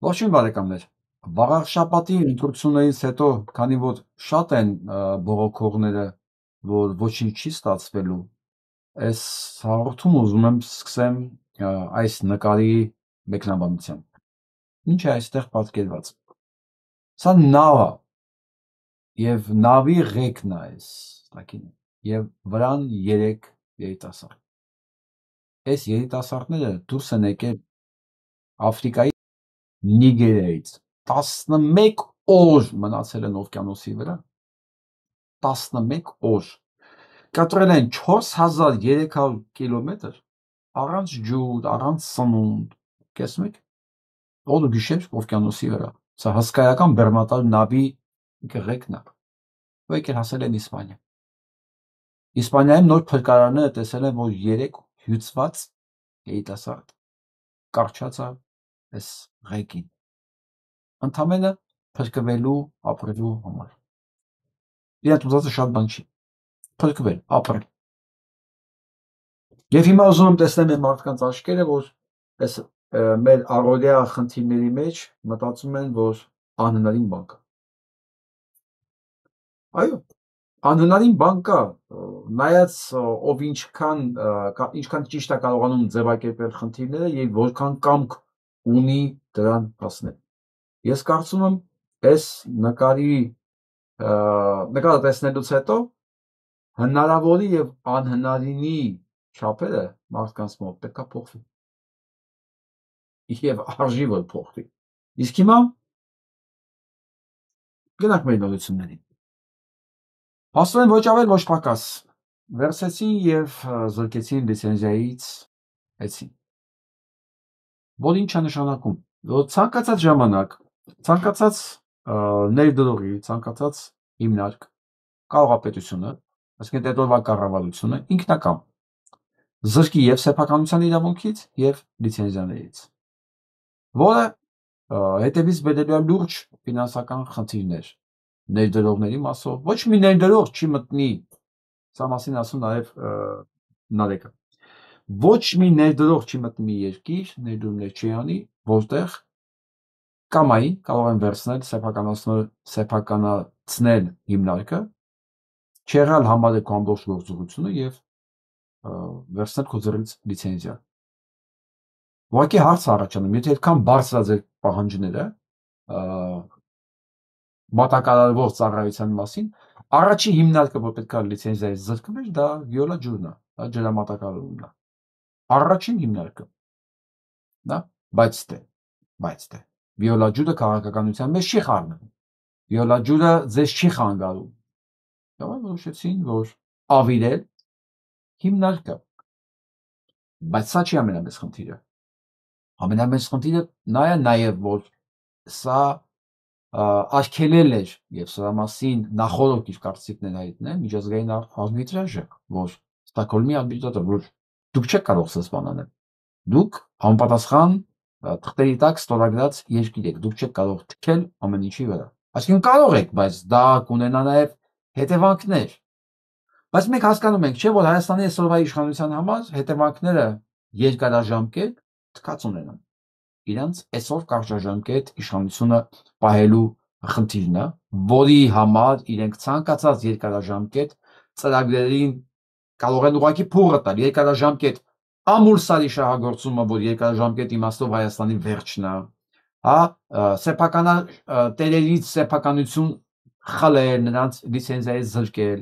Ողջույն բարեկամներ։ Վաղարշաբաթի ընտրություններից հետո, քանի որ շատ են բողոքողները, որ ոչինչ չի ստացվելու, այս հաղորդումը ուզում եմ սկսեմ այս նկարի մեկնաբանությամբ։ Ինչ է այստեղ պատկերված։ Սա նավ է, եւ նավի ղեկն է այս տակինը, եւ վրան 3 երիտասարդ։ Այս երիտասարդները դուրս են եկել Աֆրիկայի Նիգերիայից 11 օր մնացել են օվկիանոսի վրա, 11 օր, կտրել են 4300 կիլոմետր, առանց ջուր, առանց սնունդ, կեսում եք, օր ու գիշեր օվկիանոսի վրա, սա հսկայական բեռնատար նավի ղեկն է, ու եկել հասել են Իսպանիա։ Իսպանիայում նոր փրկարարները տեսել են, որ 3 հյուծված երիտասարդ կառչած է այս ղեկին, ընդամենը փրկվելու, ապրելու համար։ Իրաց ուզածը շատ բան չի, փրկվել, ապրել։ Եվ հիմա ուզում եմ տեսնել մեր մարդկանց աչքերը, որ այս մեր առօրյա խնդիրների մեջ մտածում են, որ անհնարին բան կա։ Այո, անհնարին բան կա, նայած ով ինչքան ճիշտ է կարողանում ձևակերպել խնդիրները եւ որքան կամք ունի դրան հասնել։ Ես կարծում եմ, այս նկարը տեսնելուց հետո հնարավորի եւ անհնարինի չափերը մարդկանց մոտ պետք է փոխվի։ Եվ արժի որ փոխվի։ Իսկ հիմա գնանք մեր նորություններին։ Փաստորեն ոչ ավել ոչ պակաս վերցեցին եւ զրկեցին լիցենզիայից այցին։ Որ ինչ է նշանակում, որ ցանկացած ժամանակ, ցանկացած ներդրողի, ցանկացած հիմնարկ կարող է պետությունը, այսինքն այդ օրվա կառավարությունը ինքնակամ զրկի եւ սեփականության իրավունքից եւ լիցենզիաներից, որը հետևից բերելու է լուրջ ֆինանսական խնդիրներ ներդրողների մասով, ոչ մի ներդրող չի մտնի, սա մասին ասում նաև Նարեկը, ոչ մի ներդրող չի մտնի մի երկիր, ներդրումներ չի անի, որտեղ կամային կարող են վերցնել սեփականացնել հիմնարկը, չեղալ համարել քո ամբողջ գործողությունը եւ վերցնել քո ձեռից լիցենզիա։ Ուղղակի հարց առաջանում, եթե այդքան բարձր է ձեր պահանջները մատակարարվող ծառայության մասին, առաջին հիմնարկը, որ պետք է լիցենզիայից զրկվեր, դա վիոլա ջուրն է, դա ջրամատակարարումն է։ Առաջին հիմնարկը։ Դա բայց դե վիոլա ջուրը քաղաքականության մեջ չի խառնում։ Վիոլա ջուրը ձեզ չի խանգարում։ Դա որոշեցին, որ ավիրել հիմնարկը։ Բայց սա չի ամենամեծ խնդիրը։ Ամենամեծ խնդիրը նա է նաև, որ սա արգելել էր եւ սրա մասին նախորդ իր կարծիքներ հայտնել միջազգային արբիտրաժը, որ Ստոկհոլմի արբիտրաժը, որ դուք չեք կարող սս բան անել։ Դուք համապատասխան թղթերի տակ ստորագրած երկիր եք, դուք չեք կարող թքել ամեն ինչի վրա։ Այսինքն կարող եք, բայց դա կունենա նաեւ հետևանքներ։ Բայց մենք հասկանում ենք, չէ՞, որ Հայաստանի այսօրվա իշխանության համար հետևանքները երկարաժամկետ թքած ունենան։ Իրանց այսօր կարճաժամկետ իշխանությունը պահելու խնդիրն է, որի համար իրենք ցանկացած երկարաժամկետ ծրագրերին կարող են ուղղակի փուռը տալ, երկարաժամկետ ամուլսարի շահագործումը, որ երկարաժամկետ իմաստով Հայաստանի վերջն է, տերերից սեփականություն խլել, նրանց լիցենզիայից զրկել,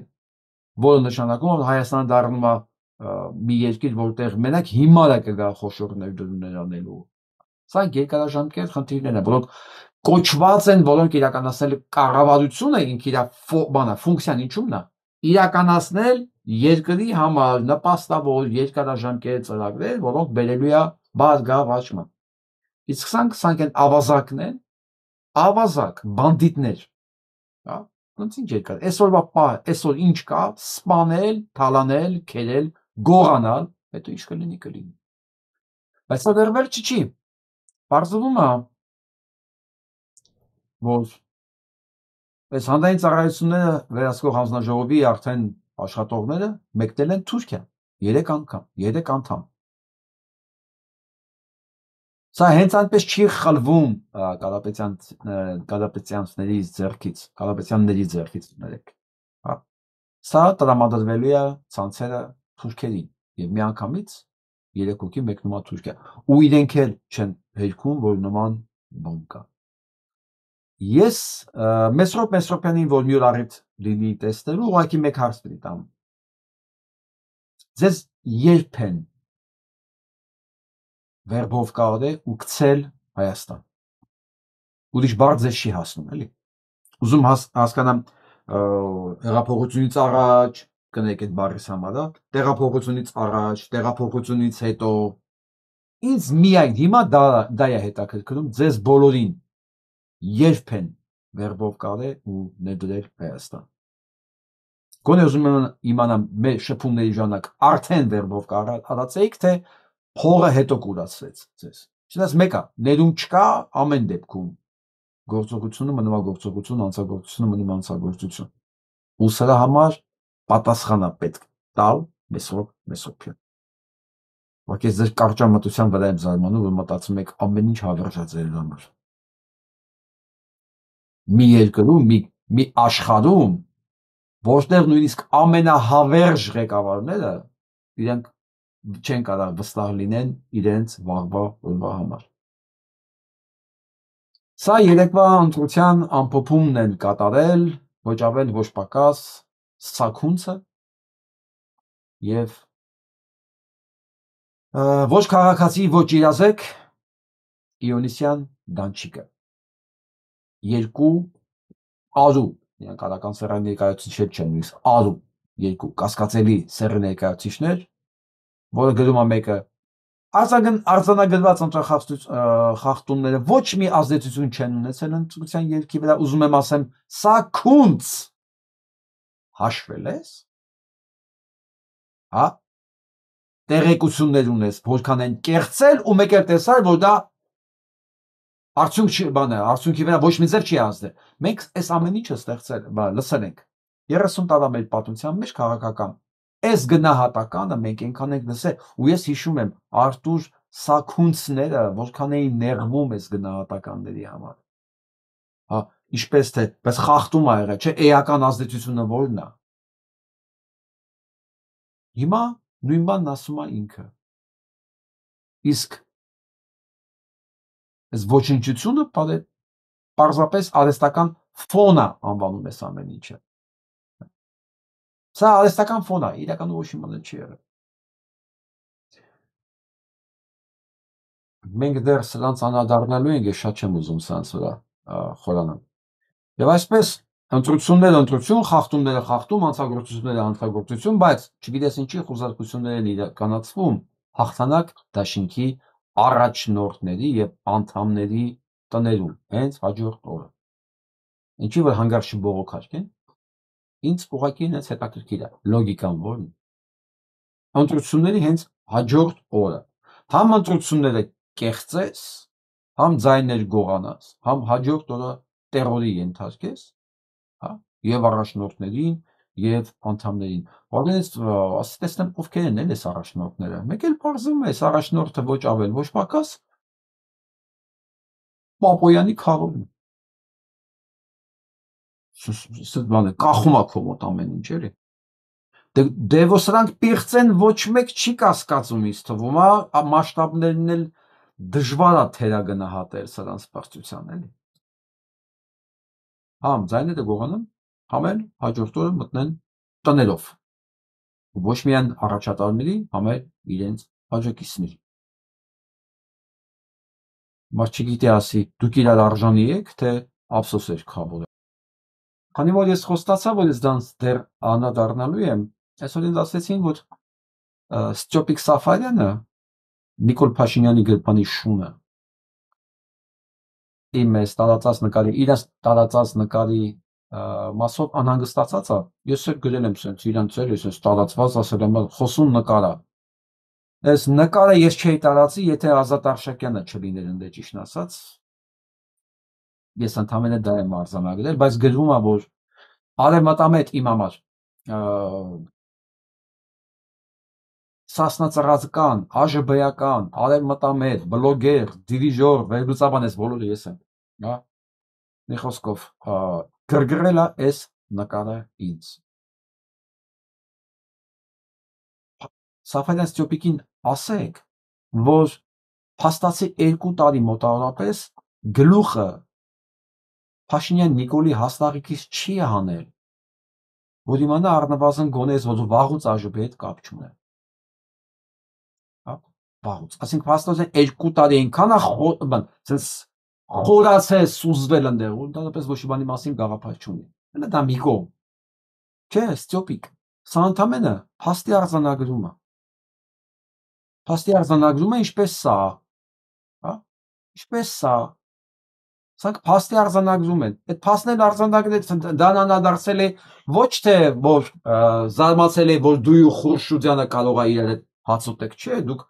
որը նշանակում է, որ Հայաստանը դառնում է մի երկիր, որտեղ մենակ հիմարը կգա խոշոր ներդրումներ անելու։ Սա երկարաժամկետ խնդիրներ են, որոնք կոչված են, որոնք իրականացնել կառավարությունը ինքը իր ֆունկցիան ինչու՞մն է, իրականացնել երկրի համար նպաստավոր երկարաժամկետ ծրագրեր, որոնք բերելու է բարգավաճման։ Իսկ սրանք են ավազակներ, ավազակ բանդիտներ, հա, ոնց ինչ երկար, այսօր ինչ կա, սպանել, թալանել, քերել, գողանալ, հետո ինչ կլինի։ Բայց սա դեռ վերջը չի, պարզվում է, որ այս հանդային ծառայությունները վերահսկող հանձնաժողովի արդեն աշխատողները մեկնել են Թուրքիա 3 անգամ, 3 անդամ։ Սա հենց այնպես չի խլվում Կարապետյանների ձեռքից ներեք։ Հա։ Սա տրամադրվելու է ցանցերը թուրքերին եւ միանգամից 3 հոգի մեկնում է Թուրքիա։ Ու իրենք էլ չեն հերքում, որ նման բան կա։ Ես Մեսրոպյանին, որ մի օր առիթ լինի տեսնելու, ուղղակի մեկ հարց պիտի տամ։ Ձեզ երբ են վերբով կարող է ու գցել Հայաստան։ Ուրիշ բառ ձեզ չի հասնում, էլի։ Ուզում հասկանամ հեղափոխությունից առաջ, կներեք այդ բառից համար, տեղափոխությունից առաջ, տեղափոխությունից հետո, ինձ միայն հիմա դա է հետաքրքրում, ձեզ բոլորին երբ են վերբով կարել ու ներդրել Հայաստան։ Գոնե ուզում եմ իմանամ մեր շփումների ժամանակ արդեն վերբով կարացեիք, թե փողը հետո կուրացրեց ձեզ։ Չնայած մեկը ներում չկա ամեն դեպքում գործողությունը մնում է գործողություն, անցագործությունը մնում է անցագործություն։ Ու սրա համար պատասխանա պետք տալ Մեսրոպյան։ Ուղղակի ձեր կարճամտության վրա եմ զարմանում, որ մտածում եք ամեն ինչ հավերժա ձեր համար։ Մի երկրում, մի աշխարհում, որտեղ նույնիսկ ամենահավերժ ղեկավարները իրենք չեն կարող վստահ լինեն իրենց վաղվա օրվա համար։ Սա երեկվա ընտրության ամփոփումն են կատարել ոչ ավել ոչ պակաս Սաքունցը եւ ոչ քաղաքացի ոչ իրազեկ Իոնիսյան Դանչիկը։ Երկու արու, իրանք արական սեռի ներկայացուցիչներ չեն, նույնիսկ արու, երկու կասկածելի սեռի ներկայացուցիչներ, որը գրում է մեկը արձանագրված ընտրախախտումները ոչ մի ազդեցություն չեն ունեցել ընտրության ելքի վրա, ուզում եմ ասեմ, Սաքունց հաշվել ես, հա, տեղեկություններ ունես, որքան են կեղծել ու մեկ էլ տեսար, որ դա արդյունքի վրա ոչ մի ձև չի ազդել։ Մենք այս ամեն ինչը ստեղծել, լսել ենք 30 տարվա մեր պատմության մեջ քաղաքական այս գնահատականը մենք այնքան ենք լսել, ու ես հիշում եմ Արտուր Սաքունցները որքան էին նեղվում այս գնահատականների համար։ Հա, ինչպես թե, բայց խախտում ա եղել, չէ, էական ազդեցությունը որն է։ Հիմա նույն բանն ասում է ինքը։ Իսկ այս ոչնչությունը պարզապես արհեստական ֆոն է անվանում այս ամեն ինչը։ Սա արհեստական ֆոն է, իրականում ոչ մի բան չի եղել։ Մենք դեռ սրանց անդրադառնալու ենք, ես շատ չեմ ուզում սրանց վրա խորանալ։ Եվ այսպես ընտրություն, խախտումները խախտում, անցագործությունները անցագործություն, բայց չգիտես ինչի խոզարկություններ են իրականացվում հաղթանակ դաշինքի առաջնորդների եւ անդամների տներում, հենց հաջորդ օրը։ Ինչի որ հանգարց չբողոքարկեն, ինձ ուղղակի ինձ հետաքրքիր է լոգիկան որն է։ Ընտրությունների հենց հաջորդ օրը, համ ընտրությունները կեղծես, համ ձայներ գողանաս, համ հաջորդ օրը տերորի ենթարկես, հա, եւ առաջնորդներին եւ անդամներին։ Որտեղից ասի տեսնեմ ովքեր են այս առաջնորդները։ Մեկ էլ բարձում է այս առաջնորդը ոչ ավել ոչ պակաս Պապոյանի քարոզն։ Բանը կախում է քո մոտ ամեն ինչ էլի։ Դե որ սրանք պիղծ են ոչ մեկ չի կասկածում ինձ թվում է, մասշտաբներն էլ դժվար է թերագնահատել սրանց բարձրության էլի։ Համ ձայները գողանան, համ էլ հաջորդ օրը մտնեն տներով։ Ոչ միայն առաջատարների, համ էլ իրենց աջակիցների։ Մարդ չգիտի ասի, դուք իրար արժանի եք, թե ափսոս եք խավորել։ Քանի որ ես խոստացա, որ ես դրանց դեռ անդրադառնալու եմ, այսօր ինձ ասեցին, որ Ստյոպիկ Սաֆարյանը Նիկոլ Փաշինյանի գրպանի շունը իմ այս տարածած նկարի, իրաց տարածած նկարի մասով անհանգստացած է, ես էլ գրել եմ սենց իրանց էլ, ես տարածված ասել եմ, խոսուն նկար է։ Այս նկարը ես չէի տարածի, եթե Ազատ Արշակյանը չլիներ ընդ ճիշտն ասած։ Ես ընդհանրապես դա եմ արձանագրել, բայց գրվում է, որ արևմտամետ իմ համար Սասնածռածկան, ԱԺԲ-ական, արևմտամետ, բլոգեր, դիրիժոր, վերլուծաբան ես բոլորը ես եմ, հա։ Մի խոսքով, գրգռել է այս նկարը ինձ։ Սաֆարյան Ստյոպիկին ասեք, որ փաստացի 2 տարի մոտավորապես գլուխը Փաշինյան Նիկոլի հաստաղիկից չի հանել, որ իմանա առնվազն գոնե որ վաղուց ԱԺԲ-ի հետ կապ չունեն։ Հա, վաղուց։ Ասենք փաստորեն 2 տարի այնքան է sense խորացել, սուզվել ընդեղ, ու դատապես ոչ մի բանի մասին գաղափար չունի։ Հələ դա մի կողմ։ Չէ, Ստյոպիկ, սա ընդամենը փաստի արձանագրում է։ Փաստի արձանագրում է ինչպես սա, հա, ինչպես սա։ Սա փաստի արձանագրում են։ Այդ փաստն արձանագրել դա նանադարձել է ոչ թե որ զարմացել է որ դու ու Խուրշուդյանը կարող է իրար հետ հաց ուտեք, չէ, դուք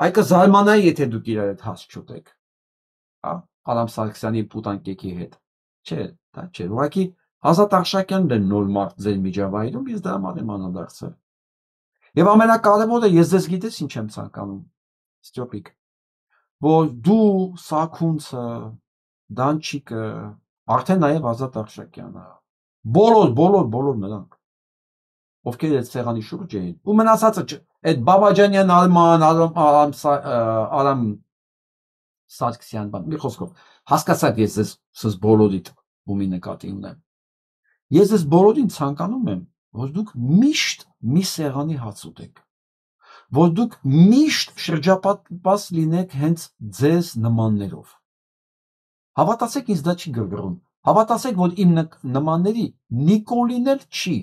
այ կզարմանայի եթե դուք իրար հետ հաց չուտեք, հա, Արամ Սարգսյանի պուտանկեքի հետ։ Չէ, դա չէ։ Ուղղակի Ազատ Արշակյանն է նոր մարդ ձեր միջավայրում, ես դրա համար եմ անդրադարձել։ Եվ ամենակարևորը ես ձեզ գիտես ինչ եմ ցանկանում, Ստյոպիկ, որ դու, Սաքունցը, Դանչիկը, արդեն նաև Ազատ Արշակյանը, բոլոր նրանք, ովքեր այդ սեղանի շուրջ էին, ու մնացածը այդ Բաբաջանյան Արման, Արամ Սարգսյան բան, մի խոսքով, հասկացաք ես ձեզ բոլորիդ ումի նկատի ունեմ։ Ես ձեզ բոլորին ցանկանում եմ, որ դուք միշտ մի սեղանի հաց ուտեք, որ դուք միշտ շրջապատված լինեք հենց ձեզ նմաններով։ Հավատացեք ինձ դա չի գրգռում, հավատացեք, որ իմ նմանների Նիկոլին էլ չի,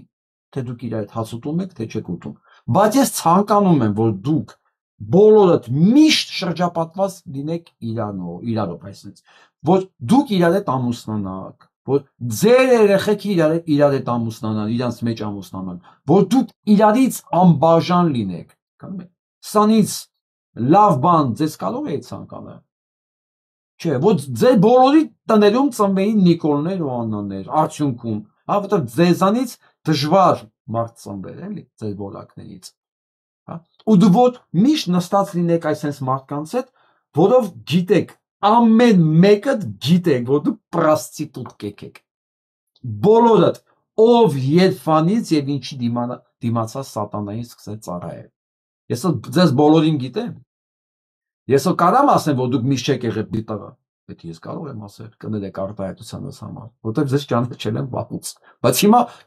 թե դուք իրար հետ հաց ուտում եք, թե չեք ուտում, բայց ես ցանկանում եմ, որ դուք բոլորդ միշտ շրջապատված լինեք իրարով, այսինքն, որ դուք իրար հետ ամուսնանաք, որ ձեր երեխեքը իրար հետ ամուսնանան, իրանց մեջ ամուսնանան, որ դուք իրարից անբաժան լինեք, սանից լավ բան ձեզ կարող է ցանկանալ։ Չէ, որ ձեր բոլորի տներում ծնվեին Նիկոլներ ու Աննաներ, արդյունքում, հա, որտեղ ձեզանից դժվար մարդ ծնվել, էլի, ձեր բոլակներից, հա, ու դու որ միշտ նստած լինեք այսպես մարդկանց հետ, որով գիտեք, ամեն մեկը գիտեք, որ դու պրաստիտուտ եք, բոլորդ, ով երբանից եւ ինչի դիմացած սատանային սկսեց ծառայել։ Ես ձեզ բոլորին գիտեմ։ Ես կարամ ասեմ, որ դուք միշտ չեք եղել դիտողը, դա ես կարող եմ ասել, կներեք արտահայտությանս համար, որտեղ ձեզ ճանաչել եմ վաղուց։ Բայց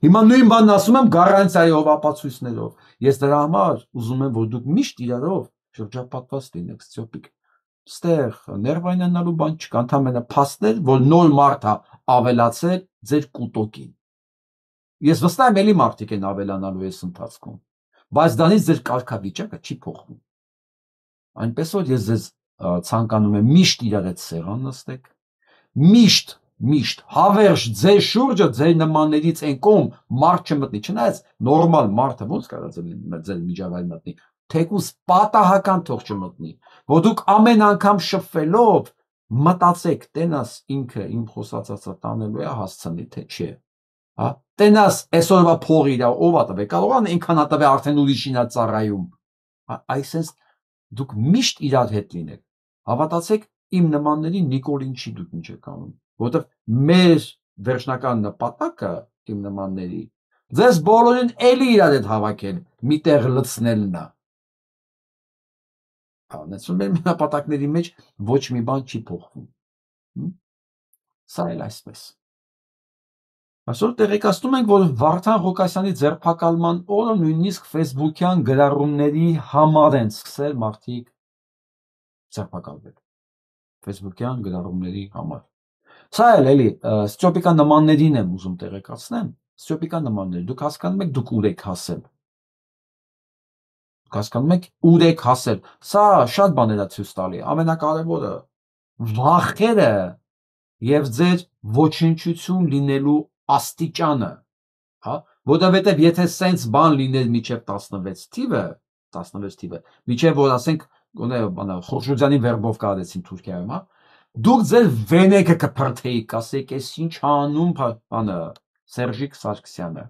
հիմա նույն բանն ասում եմ գարանտիայով, ապացույցներով։ Ես դրա համար ուզում եմ, որ դուք միշտ իրարով շրջապատված լինեք, Ստյոպիկ։ Ստեղ ներվայնանալու բան չկա, ընդհանրապես փաստներ, որ նոր մարդ է ավելացել ձեր կուտոկին։ Ես վստահ եմ, էլի մարդիկ են ավելանալու այս ընթացքում, բայց դրանից ձեր կարգավիճակը չի փոխվում։ Այնպես որ ես ձեզ ցանկանում եմ միշտ իրար հետ սեղան նստեք, միշտ հավերժ ձեր շուրջը ձեր նմաններից այն կողմ մարդ չմտնի, չնայած նորմալ մարդը ոնց կարա ձեր միջավայր մտնի, թեկուզ պատահական թող չմտնի, որ դուք ամեն անգամ շփվելով մտածեք, տենաս ինքը իմ խոսածածը տանելու է հասցնի, թե չէ, հա, տենաս այսօրվա փողը իր ով է տվել, կարող է ինքան է տվել արդեն ուրիշին է ծառայում, այսպես դուք միշտ իրար հետ լինեք, հավատացեք իմ նմանների Նիկոլին չի դուք ինչ եք անում, որովհետև մեր վերջնական նպատակը իմ նմանների ձեզ բոլորին էլի իրար հետ հավաքել, միտեղ լցնելն է։ Անեցում մեր նպատակների մեջ ոչ մի բան չի փոխվում։ Սա էլ այսպես։ Այսօր տեղեկացնում ենք, որ Վարդան Ղուկասյանի ձերբակալման օրը նույնիսկ Facebook-յան գրառումների համար են սկսել մարդիկ ձերբակալվել։ Facebook-յան գրառումների համար։ Սա էլ էլի Ստյոպիկա նմաններին եմ ուզում տեղեկացնեմ, Ստյոպիկա նմաններ, դուք հասկանում եք դուք ուր եք հասել։ Դուք հասկանում եք ուր եք հասել։ Սա շատ բաներ է ցույց տալի, ամենակարևորը վախերը եւ ձեր ոչնչություն լինելու աստիճանը, հա, որովհետեւ եթե սենց բան լիներ միջև 16 թիվը, միջև որ ասենք Խուրշուդյանի վերբով կարեցին Թուրքիայում, հա, դուք ձեր վենեգը կփրթեիք, ասեք, էս ինչ անում բանը Սերժիկ Սարգսյանը,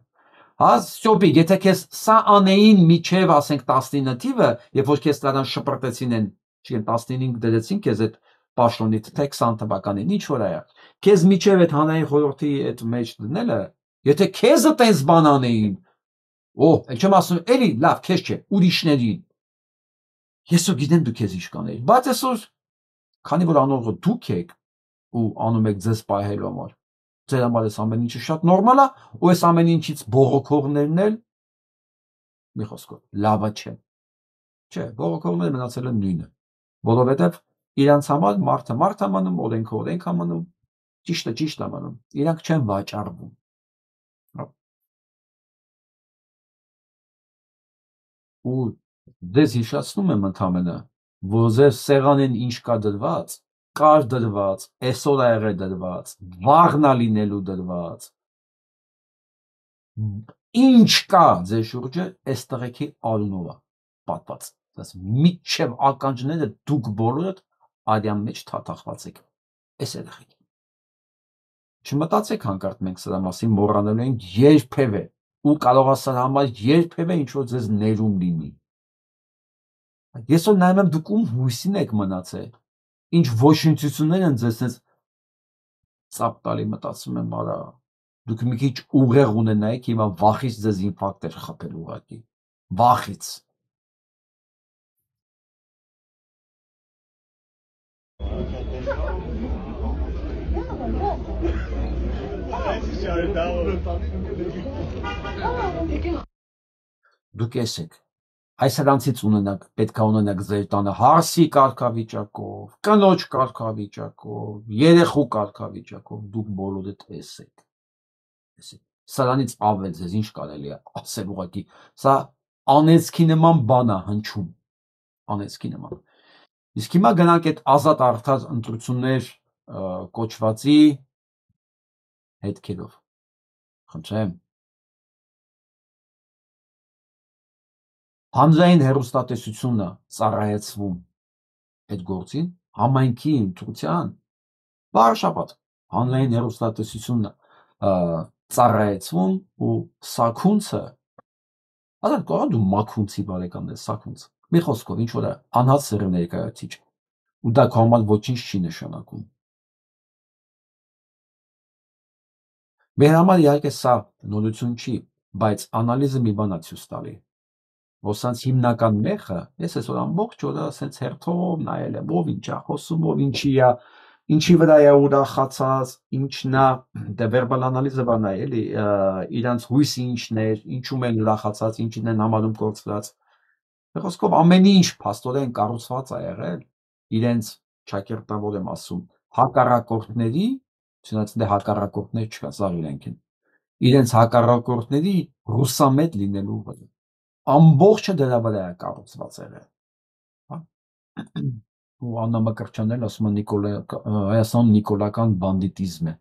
Ստոպիկ, եթե քեզ սա անեին միջև, ասենք 19 թիվը, երբ որ քեզ դրան շպրտեցին են, չգիտեմ 15 դրեցին քեզ այդ պաշտոնի թե 20 թվականին, ինչ որ այա։ Քեզ միջև այդ հանրային խորհրդի այդ մեջ դնելը, եթե քեզը տես բան անեին, չեմ ասում, էլի լավ, քեզ չէ, ուրիշներին։ Ես ու գիտեմ դու քեզ ինչ կանեի, բայց այսօր քանի որ անողը դուք եք ու անում եք ձեզ պահելու համար, ձեր համար այս ամեն ինչը շատ նորմալ է, ու այս ամեն ինչից բողոքողներն էլ մի խոսքով լավը չէ։ Չէ, բողոքողները մնացել են նույնը, որովհետև իրանց համար մարդը մարդ է մնում, օրենքը օրենք է մնում, ճիշտը ճիշտ է մնում, իրանք չեն վաճառվում։ Ու դες հիշացնում եմ ընդամենը, որ ձեր սեղանին ինչ կա դրված, կար դրված, այսօր ա եղել դրված, վաղն ա լինելու դրված, ինչ կա ձեր շուրջը, այս տղեկի արյունով ա պատված, մինչև ականջները դուք բոլորդ արյան մեջ թաթախված եք, այս երեխեք։ Չմտածեք հանկարծ մենք սրա մասին մոռանալու ենք երբևէ, ու կարող է սրա համար երբևէ ինչ որ ձեզ ներում լինի։ Ես որ նայում եմ դուք ում հույսին եք մնացել, ինչ ոչնչություններ են ձեզ sense ծապ տալի, մտածում եմ, արա, դուք մի քիչ ուղեղ ունենայիք, հիմա վախից ձեզ ինֆարկտ էր խփել ուղղակի, վախից։ Դուք եսեք, այս հրանցից պետք է ունենաք ձեր տանը հարսի կարգավիճակով, կնոջ կարգավիճակով, երեխու կարգավիճակով, դուք բոլորդ եսեք։ Սրանից ավել ձեզ ինչ կարելի է ասել ուղղակի, սա անեծքի նման բան է հնչում, անեծքի նման։ Իսկ հիմա գնանք այդ ազատ արդար ընտրություններ կոչվածի հետքերով, խնդրեմ։ Հանրային հեռուստատեսությունը ծառայեցվում այդ գործին, համայնքի ընտրության, բարշաբաթ, հանրային հեռուստատեսությունը ծառայեցվում ու սաքունցը, ասած կողա դու մաքունցի բարեկամներ, սաքունց, մի խոսքով ինչ որ անհաց սերի ներկայացիչ, ու դա քո համար ոչինչ չի նշանակում։ Մեր համար իհարկե սա նորություն չի, բայց անալիզը մի բան է ցույց տալի, որ սենց հիմնական մեխը, ես այսօր ամբողջ օրը սենց հերթով նայել եմ, ով ինչ է խոսում, ով ինչի վրա է ուրախացած, ինչն է, դե վերբալ անալիզը բան է, էլի, իրանց հույսը ինչն էր, ինչում են ուրախացած, ինչին են համարում կորցրած։ Խոսքով ամեն ինչ փաստորեն կառուցված է եղել իրենց ճակերտավոր եմ ասում, հակառակորդների, չնայած դե հակառակորդներ չկա, սա իրենք են, իրենց հակառակորդների ռուսամետ լինելու վրա։ Ամբողջը դրա վրա է կառուցված եղել։ Ու Աննա Մկրտչյանն էլ ասում է Հայաստանում նիկոլական բանդիտիզմ է։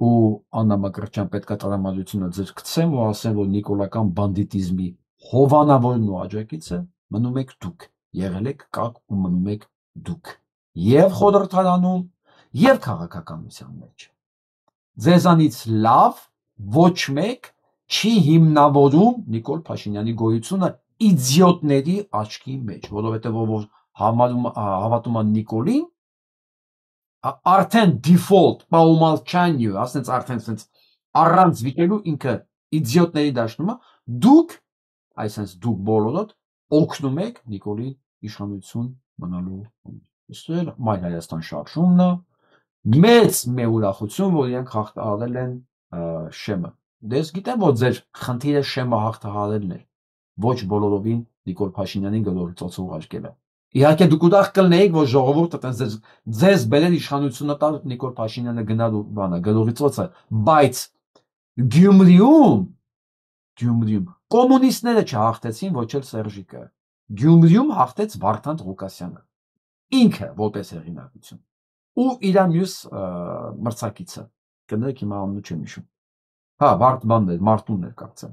Ու Աննա Մկրտչյան պետք է տրամադրությունը ձեր գցեմ ու ասեմ, որ նիկոլական բանդիտիզմի հովանավորն ու աջակիցը մնում եք դուք, եղել եք, կաք ու մնում եք դուք։ Եվ խորհրդարանում, եւ քաղաքականության մեջ։ Ձեզանից լավ ոչ մեկ չի հիմնավորում Նիկոլ Փաշինյանի գոյությունը իդիոտների աչքի մեջ, որովհետև ով հավատում է Նիկոլին, արդեն default по умолчанию, ասենց արդեն սենց առանց վիճելու ինքը իդիոտների դաշնում է, դուք, այսինքն դուք բոլորդ օգնում եք Նիկոլի իշխանություն մնալու։ Իսկույն Մայր Հայաստան շարժումն է, մեծ ուրախություն, որ իրենք հաղթահարել են շեմը։ Դե ես գիտեմ, որ ձեր խնդիրը շեմը հաղթահարելն էր, ոչ բոլորովին Նիկոլ Փաշինյանին գլորի ուղարկելը։ Իհարկե դուք ուրախ կլինեիք, որ ժողովուրդը ձեզ բերել իշխանությունը տալ Նիկոլ Փաշինյանը գնալու բանը, գլորի ծոցը, բայց Գյումրիում կոմունիստները չհաղթեցին, ոչ էլ Սերժիկը։ Գյումրիում հաղթեց Վարդան Ղուկասյանը, ինքը որպես հեղինակություն, ու իր մյուս մրցակիցը, կներեք հիմա անունը չեմ հիշում։ Հա, Վարդմանն էր, Մարտունն էր կարծեմ։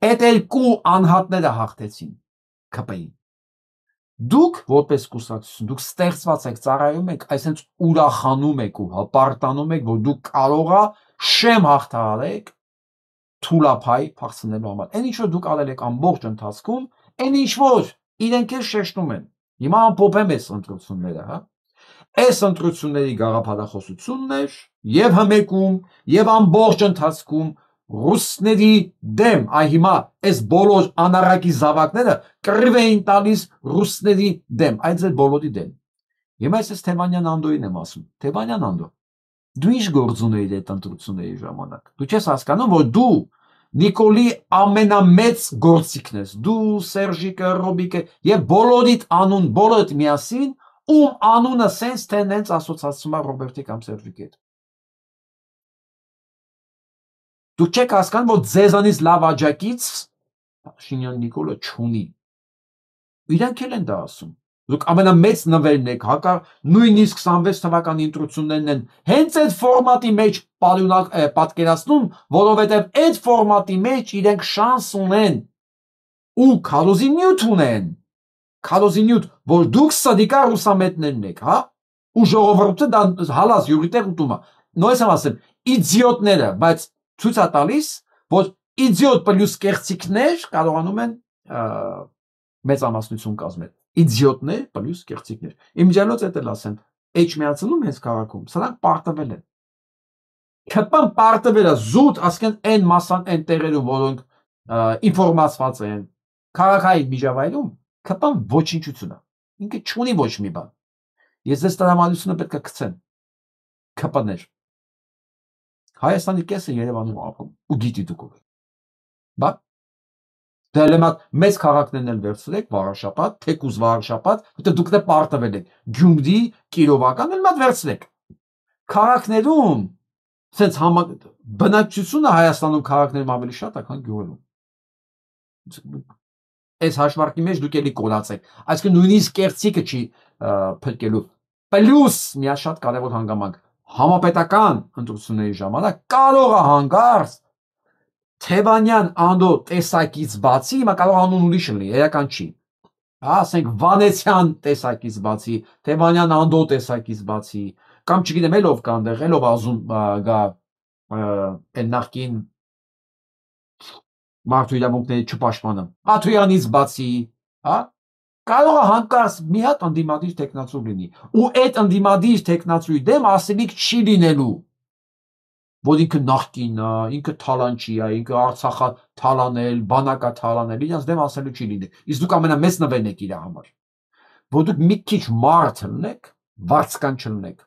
Այդ երկու անհատները հաղթեցին ԿՊ-ին։ Դուք որպես կուսակցություն, դուք ստեղծված եք, ծառայում եք, այսինքն ուրախանում եք ու հպարտանում եք, որ դուք կարող ա շեմ հաղթահարեք թուլափայ փախցնելու համար։ Այն ինչ որ դուք արել եք ամբողջ ընթացքում, այն ինչ որ իրենք էլ շեշտում են։ Հիմա ամփոփեմ այս ընտրությունները, հա։ Այս ընտրությունների գաղափարախոսությունն էր եւ հմեկում եւ ամբողջ ընթացքում ռուսների դեմ, այ հիմա այս բոլոր անառակի զավակները կռիվ էին տալիս ռուսների դեմ, այդ ձեր բոլորի դեմ։ Հիմա ես Թևանյան Անդոյին եմ ասում, Թևանյան Անդո, դու ինչ գործ ունեիր այդ ընտրությունների ժամանակ։ Դու չես հասկանում, որ դու Նիկոլի ամենամեծ գործիքն ես, դու Սերժիկը, Ռոբիկը եւ բոլորիդ անուն, բոլորդ միասին, ում անունը սենց թե նենց ասոցացվում է Ռոբերտի կամ Սերժիկի հետ։ Դուք չեք հասկանում, որ ձեզանից լավ աջակից Փաշինյան Նիկոլը չունի։ Իրանք էլ են դա ասում։ Դուք ամենամեծ նվերն եք, նույնիսկ 26 թվականի ընտրություններն են հենց այդ ֆորմատի մեջ պատկերացնում, որովհետև այդ ֆորմատի մեջ իրենք շանս ունեն ու քարոզի նյութ ունեն, քարոզի նյութ, որ դուք սադիկա ռուսամետներն եք, հա, ու ժողովուրդը դա հալած յուրի տեղ ուտում է։ Նույնպես եմ ասեմ, իդիոտները, բայց ցույց է տալիս, որ իդիոտ պլյուս կեղծիքներ կարողանում են մեծամասնություն կազմել։ Իդիոտներ պլյուս կեղծիքներ։ Իմ ջալոց էդ էլ ասեմ, H-միացնում հենց քաղաքում, սրանք պարտվել են։ ՔՊ-ն պարտվել է զուտ, ասկեն այն մասան այն տեղերում, որոնք ինֆորմացված են, քաղաքային միջավայրում, ՔՊ-ն ոչինչություն է։ Ինքը չունի ոչ մի բան։ Ես ձեզ տրամադրությունը պետք է գցեմ։ ՔՊ-ներ։ Հայաստանի կեսը Երևանում ապրում ու գիտի դուք ով։ Բա դելեմատ մեծ քաղաքներն էլ վերցրեք, Վարաշապատ, թեկուզ Վարաշապատ, որտեղ դուք դե պարտվել եք, Գյումրի, Կիրովական էլ մատ վերցրեք։ Քաղաքներում սենց բնակչությունը Հայաստանում քաղաքներում ավելի շատ է, քան գյուղերում։ Այս հաշվարկի մեջ դուք էլի կորացեք, այսինքն նույնիսկ կեղծիկը չի փրկելու։ Պլյուս մի շատ կարևոր հանգամանք, համապետական ընտրությունների ժամանակ կարող է հանկարծ Թևանյան Անդո տեսակից բացի, հիմա կարող անուն ուրիշ լինի, էական չի։ Ասենք Վանեցյան տեսակից բացի, Թևանյան Անդո տեսակից բացի, կամ չգիտեմ ով կա այնտեղ, ով ազում գա այն նախկին մարդու իրավունքների չպաշտպանը, Աթոյանից բացի, հա, կարող է հանկարծ մի հատ ընդդիմադիր տեխնացու լինի, ու այդ ընդդիմադիր տեխնացուի դեմ ասելիք չի լինելու, որ ինքը նախկին է, ինքը թալանչի է, ինքը Արցախը թալանել, բանակա թալանել, իրենց դեմ ասելու չի լինի։ Իսկ դուք ամենամեծ նվերն եք իր համար, որ դուք մի քիչ մարդ լինեք, վարձկան չլինեք,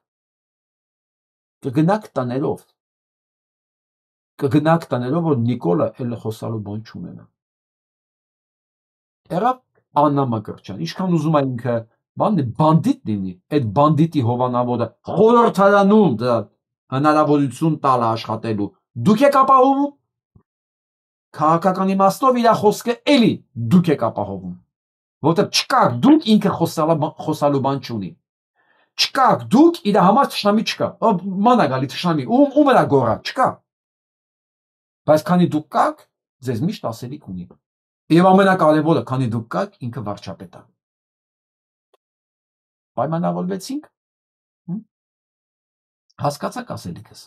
կգնաք տներով, որ Նիկոլը էլ խոսալու բան չունենա։ Եղավ Աննա Մկրտչյան, ինչքան ուզում է ինքը բանդիտ լինի, այդ բանդիտի հովանավորը խորհրդարանում դա հնարավորություն տալ աշխատելու, դուք եք ապահովում, քաղաքական իմաստով իր խոսքը էլի դուք եք ապահովում, որտեղ չկաք դուք ինքը խոսալու բան չունի, չկաք դուք իր համար թշնամի չկա, ման է գալի թշնամի, ում վրա գոռա, չկա, բայց քանի դուք կաք, ձեզ միշտ ասելիք ունի, եւ ամենակարևորը, քանի դուք կաք, ինքը վարչապետ է, պայմանավորվեցինք, հասկացաք ասելիքս։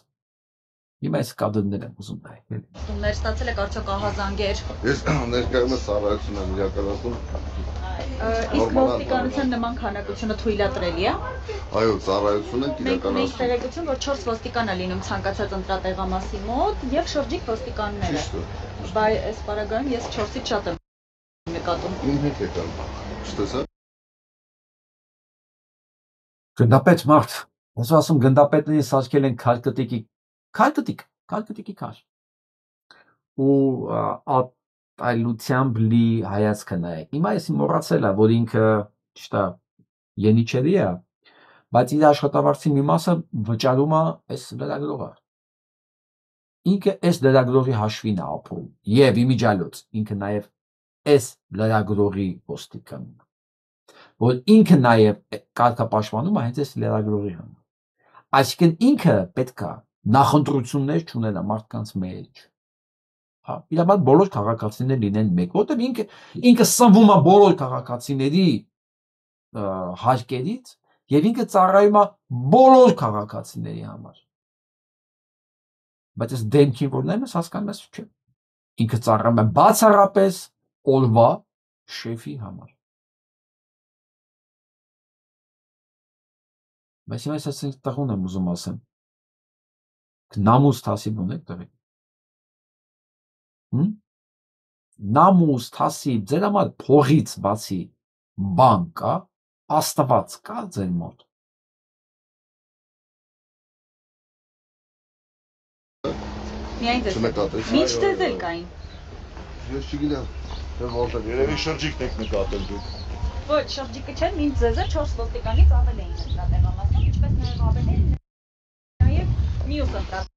Հիմա այս կադրներ եմ ուզում նայել։ Ներ ստացել եք արդյոք ահազանգեր։ Ես ներկայումս ծառայություն եմ իրականացնում։ Իսկ ոստիկանության նման քանակությունը թույլատրելի է։ Այո, ծառայություն ենք Մենք ունենք իրականացնում։ տեղեկություն, որ 4 ոստիկան է լինում ցանկացած ընտրատեղամասի մոտ եւ շրջիկ ոստիկանները։ Բայց այս պարագայում ես 4-ից շատ եմ նկատում։ Իմ հետ եկան։ Չտեսա։ Գնդապետ մարդ, ես ասում գնդապետներին սարքել են քարկտիկի քար։ Ու այլությամբ լի հայացքը նայեք։ Հիմա ես մոռացել եմ, որ ինքը ճիշտ է Ենիչերի է, բայց իր աշխատավարձի մի մասը վճարում է այս լրագրողը։ Ինքը այս լրագրողի հաշվին է ապրում եւ իմիջիալոց ինքը նաեւ այս լրագրողի ոստիկան, որ ինքը նաեւ կարգապաշտպանում է հենց այս լրագրողի համար։ Այսինքն ինքը պետք է նախընտրություններ չունենա մարդկանց մեջ։ Հա, իր համար բոլոր քաղաքացիներ լինեն մեկ, որտեղ ինքը սնվում է բոլոր քաղաքացիների հարկերից եւ ինքը ծառայում է բոլոր քաղաքացիների համար։ Բայց այս դեմքին որ նայում ես հասկանում ես չէ։ ինքը ծառայում է բացառապես օրվա շեֆի համար։ Բայց հիմա ես տղուն եմ ուզում ասեմ, նամուս թասիբ ունեք տղեկ։ Նամուս թասիբ ձեր համար փողից բացի բան կա, Աստված կա ձեր մոտ։ Միայն ձեզ։ Ինչ ձեզ էլ կային։ Ես չգիտեմ, թե որտեղ Երևի շրջիկն եք նկատել դուք։ Ոչ, շրջիկը չէ, մինչ ձեզ է 4 ոստիկանից ավել էին ընտրատեղամասում, ինչպես նաև ավել էին նաև մյուս ընտրատ։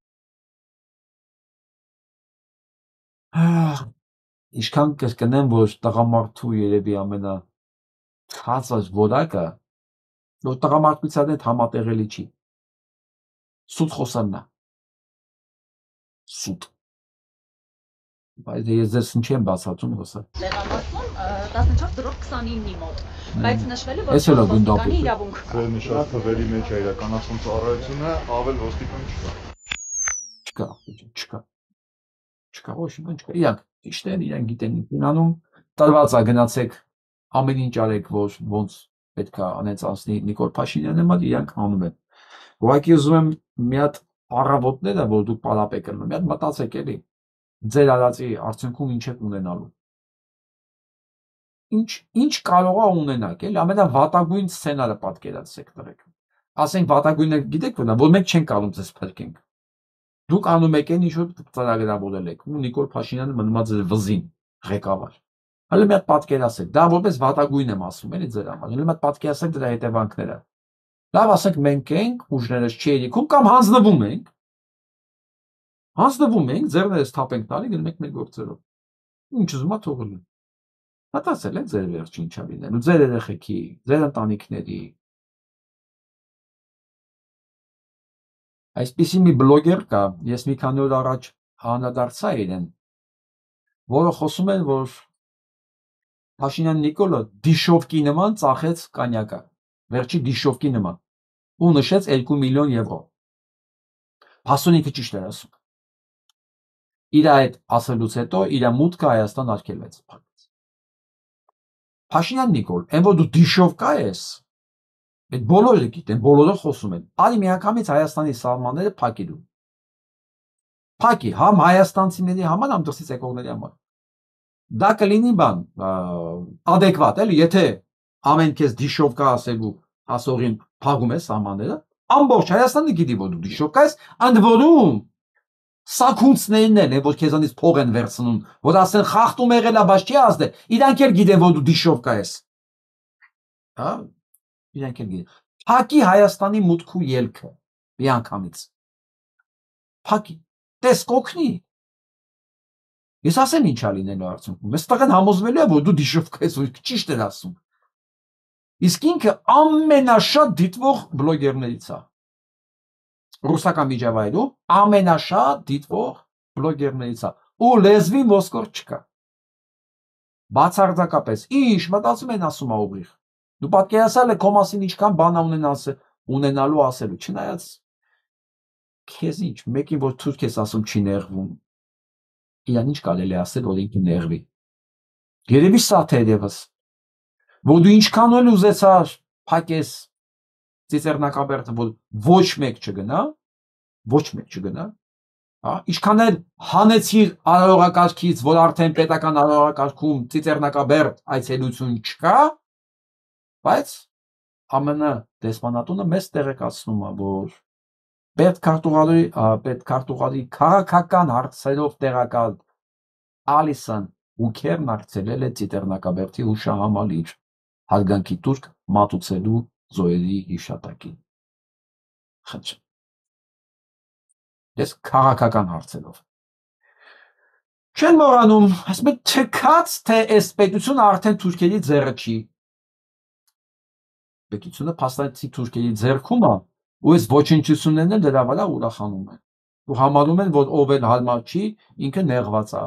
Ինչքան կրկնեմ, որ տղամարդու երևի ամենա ցածր որակը, որ տղամարդության հետ համատեղելի չի։ Սուտ խոսանն է։ Սուտ։ Բայց ես ձեզ ինչ եմ բացատրում հոսա։ Տեղամասում 14 դրով 29-ի մոտ, բայց նշվել է, որ Էս էլ է գնդապետը։ ոստիկանի իրավունք կա։ Ձեր նշած թվերի մեջ է իրականացում ծառայությունը, ավել ոստիկան չկա։ Չկա, ոչ ոք չկա։ Իրանք ճիշտ են, իրանք գիտեն ինչ անում, տրված է գնացեք ամեն ինչ արեք, որ ոնց պետք է անեց անցնի Նիկոլ Փաշինյանը մոտ, իրանք անում են։ Ուղղակի ուզում եմ մի հատ առավոտները, որ դուք պարապեք անում, մի հատ մտածեք էլի։ Ձեր արածի արդյունքում ինչ եք ունենալու։ Ինչ կարող է ունենաք, էլի ամենավատագույն սցենարը պատկերացրեք տղեկ։ Ասենք վատագույնը գիտեք որ մենք չենք կարող ձեզ փրկենք։ Դուք անում եք այն ինչ որ ծրագրավորել եք, ու Նիկոլ Փաշինյանը մնում է ձեր վզին ղեկավար։ Հələ մի հատ պատկերացրեք, դա որպես վատագույն եմ ասում, էլի ձեր համար։ Հələ մի հատ պատկերացրեք դրա հետևանքները։ Լավ, ասենք մենք ենք, ուժներս չի երիքում կամ հանձնվում ենք։ Հանձնվում ենք, ձեռներս թափ ենք տալի, գնում եք մեր գործերով։ Ինչ ուզում ա թողել։ Մտածել եք ձեր վերջին ինչա լինելու, ձեր երեխեքի, ձեր ընտանիքների։ Այսպիսի մի բլոգեր կա, ես մի քանի օր առաջ անդրադարձա իրեն, որը խոսում էր, որ Փաշինյան Նիկոլը դիշովկի նման ծախեց կանյակը, վերջի դիշովկի նման, ու նշեց 2 միլիոն եվրո։ Փասոնիկը ճիշտ էր ասում։ Իր այդ ասելուց հետո իր մուտքը Հայաստան արգելվեց։ Փաշինյան Նիկոլ, այն որ դու դիշովկա ես, այդ բոլորը գիտեն, բոլորը խոսում են։ Արի միանգամից Հայաստանի սահմանները փակի դու։ Փակի, համ հայաստանցիների համար, համ դրսից եկողների համար։ Դա կլինի բան, adekvat, էլի, եթե ամեն քեզ դիշովկա ասելու ասողին փակում է սահմանները, ամբողջ Հայաստանը գիտի, որ դու դիշովկա ես, ընդ որում սակունցներն են, որ քեզանից փող են վերցնում, որ ասեն խախտում եղել է, բայց չի ազդել, իրանք էլ գիտեն, որ դու դիշովկա ես։ Հա, իրանք էլ գիտեն։ Փակի Հայաստանի մուտքու ելքը, միանգամից։ Փակի, տես կօգնի։ Ես ասեմ ինչա լինելու արդյունքում։ Ես տղեն համոզվելու է, որ դու դիշովկա ես, որ ճիշտ էր ասում։ Իսկ ինքը ամենաշատ դիտվող բլոգերներից է։ Ռուսական միջավայրում ամենաշատ դիտվող բլոգերներից է։ Ու լեզվի ոսկոր չկա։ Բացարձակապես, ինչ մտածում են ասում ա ուղիղ։ Դու պատկերացրել ես քո մասին ինչքան բան ունենալու ասելու, չնայած քեզ ինչ, մեկին որ թուրք ես ասում չի նեղվում։ Իրան ինչ կարելի է ասել, որ ինքը նեղվի։ Երևի սա թերևս, որ դու ինչքան էլ ուզեցար փակես ծիծեռնակաբերդը, որ ոչ մեկ չգնա, հա, ինչքան էլ հանեցիր արարողակարգից, որ արդեն պետական արարողակարգում ծիծեռնակաբերդ այցելություն չկա, բայց ԱՄՆ դեսպանատունը մեզ տեղեկացնում է, որ պետքարտուղարի քաղաքական հարցերով տեղակալ Ալիսան Ուքերն արձելել է ծիծեռնակաբերդի հուշահամալիր հարգանքի տուրք մատուցելու զոհերի հիշատակին։ Խնդրեմ։ Ես քաղաքական հարցերով։ Չեն մոռանում, ասում են թքած, թե այս պետությունը արդեն թուրքերի ձեռը չի։ Պետությունը փաստացի թուրքերի ձեռքում է, ու այս ոչնչություններն էլ դրա վրա ուրախանում են։ Ու համարում են, որ ով էլ հարմար չի, ինքը նեղված է։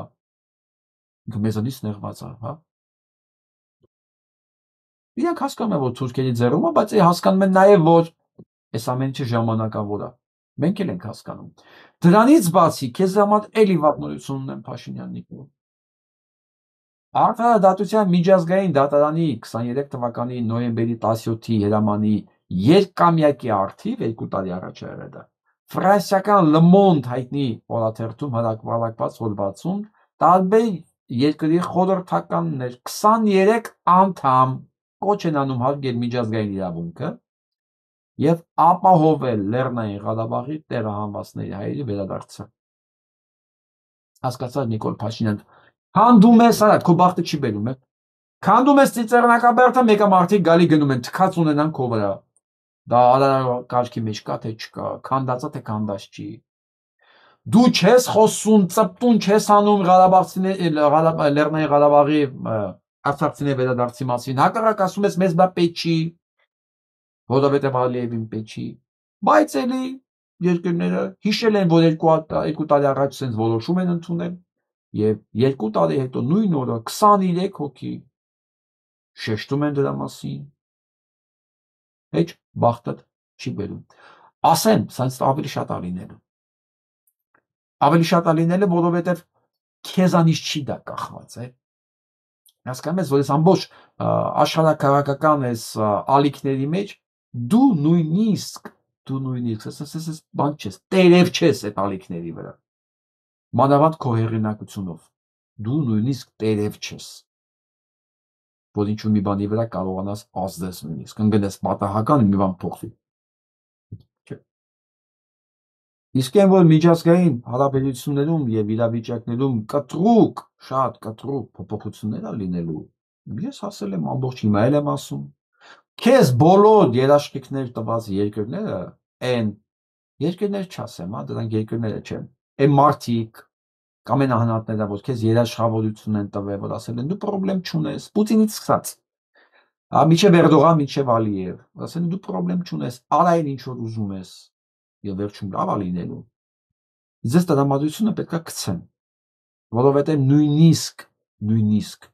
Ինքը մեզանից նեղված է, հա։ Իրանք հասկանում են, որ թուրքերի ձեռում է, բայց հասկանում են նաև, որ այս ամեն ինչը ժամանակավոր է։ Մենք էլ ենք հասկանում։ Դրանից բացի քեզ համար էլի վատ նորություն ունեմ Փաշինյան Նիկոլ։ Արդարադատության միջազգային դատարանի 23 թվականի նոյեմբերի 17-ի հրամանի երկամյակի արդիվ 2 տարի առաջ եղել դա։ Ֆրանսիական Le Monde հայտնի օրաթերթում հրապարակված հոդվածում տարբեր երկրի խորհրդականներ 23 անդամ կոչ են անում հարգել միջազգային իրավունքը եւ ապահովել Լեռնային Ղարաբաղի տեղահանվածների հայերի վերադարձը։ Հասկացա Նիկոլ Փաշինյան, քանդում ես, արա քո բախտը չի բերում է։ Քանդում ես ծիծեռնակաբերդը, մեկը մարդիկ գալի գնում են, թքած ունենան քո վրա։ Դա կարգի մեջ կա թե չկա, քանդածա թե քանդած չի։ Դու չես խոսում, ծպտուն չես անում Լեռնային Ղարաբաղի արցախցիների վերադարձի մասին։ Հակառակ ասում ես մեզ դա պետք չի, որովհետև Ալիևին պետք չի։ Բայց էլի երկրները հիշել են, որ 2 տարի առաջ sense որոշում են ընդունել եւ 2 տարի հետո նույն օրը 23 հոգի շեշտում են դրա մասին։ Heç բախտը չի բերում։ Ասեմ, sense ավելի շատ ալիները։ Ավելի շատ ալիները, որովհետև քեզանից չի դա կախված, է։ Հասկանում ես, որ այս ամբողջ աշխարհակաղակական այս ալիքների մեջ դու նույնիսկ ասես բան չես, տերև չես այդ ալիքների վրա։ Մանավանդ քո հեղինակությունով դու նույնիսկ տերև չես, որ ինչ-որ մի բանի վրա կարողանաս ազդես նույնիսկ, ընկնես պատահական մի բան փոխվի։ Իսկ այն որ միջազգային հարաբերություններում եւ իրավիճակներում կտրուկ, շատ կտրուկ փոփոխություններ ա լինելու, ես ասել եմ ամբողջ հիմա էլ եմ ասում, քեզ բոլոր երաշխիքներ տված երկրները, այն երկրներ չասեմ, դրանք երկրները չեն, այն մարդիկ կամենահնարներն որ քեզ երաշխավորություն են տվել, որ ասել են դու պրոբլեմ չունես, Պուտինից սկսած, միջև Էրդողան, միջև Ալիև, ասել են դու պրոբլեմ չունես, արա այն ինչ որ ուզում ես, եւ վերջում լավ ա լինելու։ Ձեզ տրամադրությունը պետքա գցեն, որովհետեւ նույնիսկ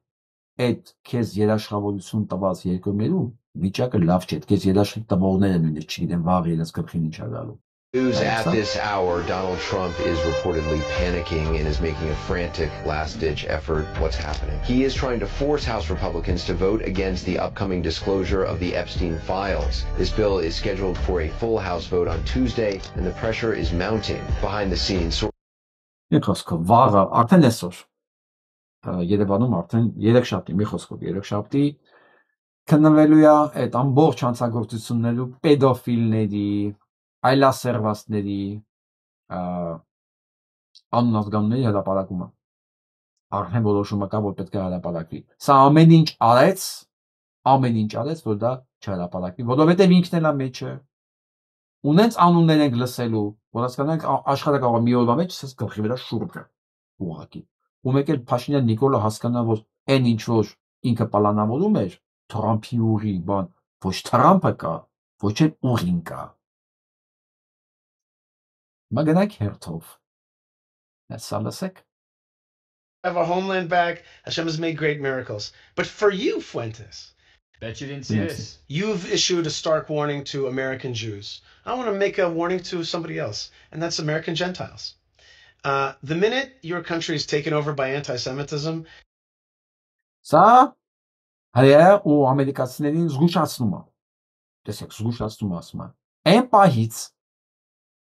այդ քեզ երաշխավորություն տված երկրներում վիճակը լավ չէ, քեզ երաշխիք տվողները նույնիսկ չգիտեն վաղ իրենց գլխին ինչ ա գալու։ News at this hour, Donald Trump is reportedly panicking and is making a frantic last-ditch effort. What's happening? He is trying to force House Republicans to vote against the upcoming disclosure of the Epstein files. This bill is scheduled for a full House vote on Tuesday, and the pressure is mounting behind the scenes. Խոսքով վաղը, արդեն այսօր Երևանում արդեն 3 շաբթի, մի խոսքով 3 շաբթի քննվելու է այդ ամբողջ հանցագործություններու պետոֆիլների այլասերվածների անունազգանունների հրապարակումը արդեն որոշումը կա որ պետք է հրապարակվի սա ամեն ինչ արեց որ դա չհրապարակվի որովհետև ինքն էլ է մեջը ունենց անուններ ենք լսելու որ հասկանանք աշխարհը կարող է մի օրվա մեջ ասես գլխի վրա շուրջ ուղակի ու մեկ էլ Փաշինյան Նիկոլը հասկանա որ այն ինչ որ ինքը պլանավորում էր Թրամփի ուղի բան ոչ Թրամփը կա ոչ էլ ուղին կա Maganak Hertov. That's Salasek. Have our homeland back. Hashem has made great miracles. But for you, Fuentes, bet you didn't see this. You've issued a stark warning to American Jews. I want to make a warning to somebody else, and that's American Gentiles. The minute your country is taken over by anti-Semitism, Սա հայերը ու ամերիկացիներին զգուշացնում է։ Տեսեք, զգուշացնում ասում է։ Այն պահից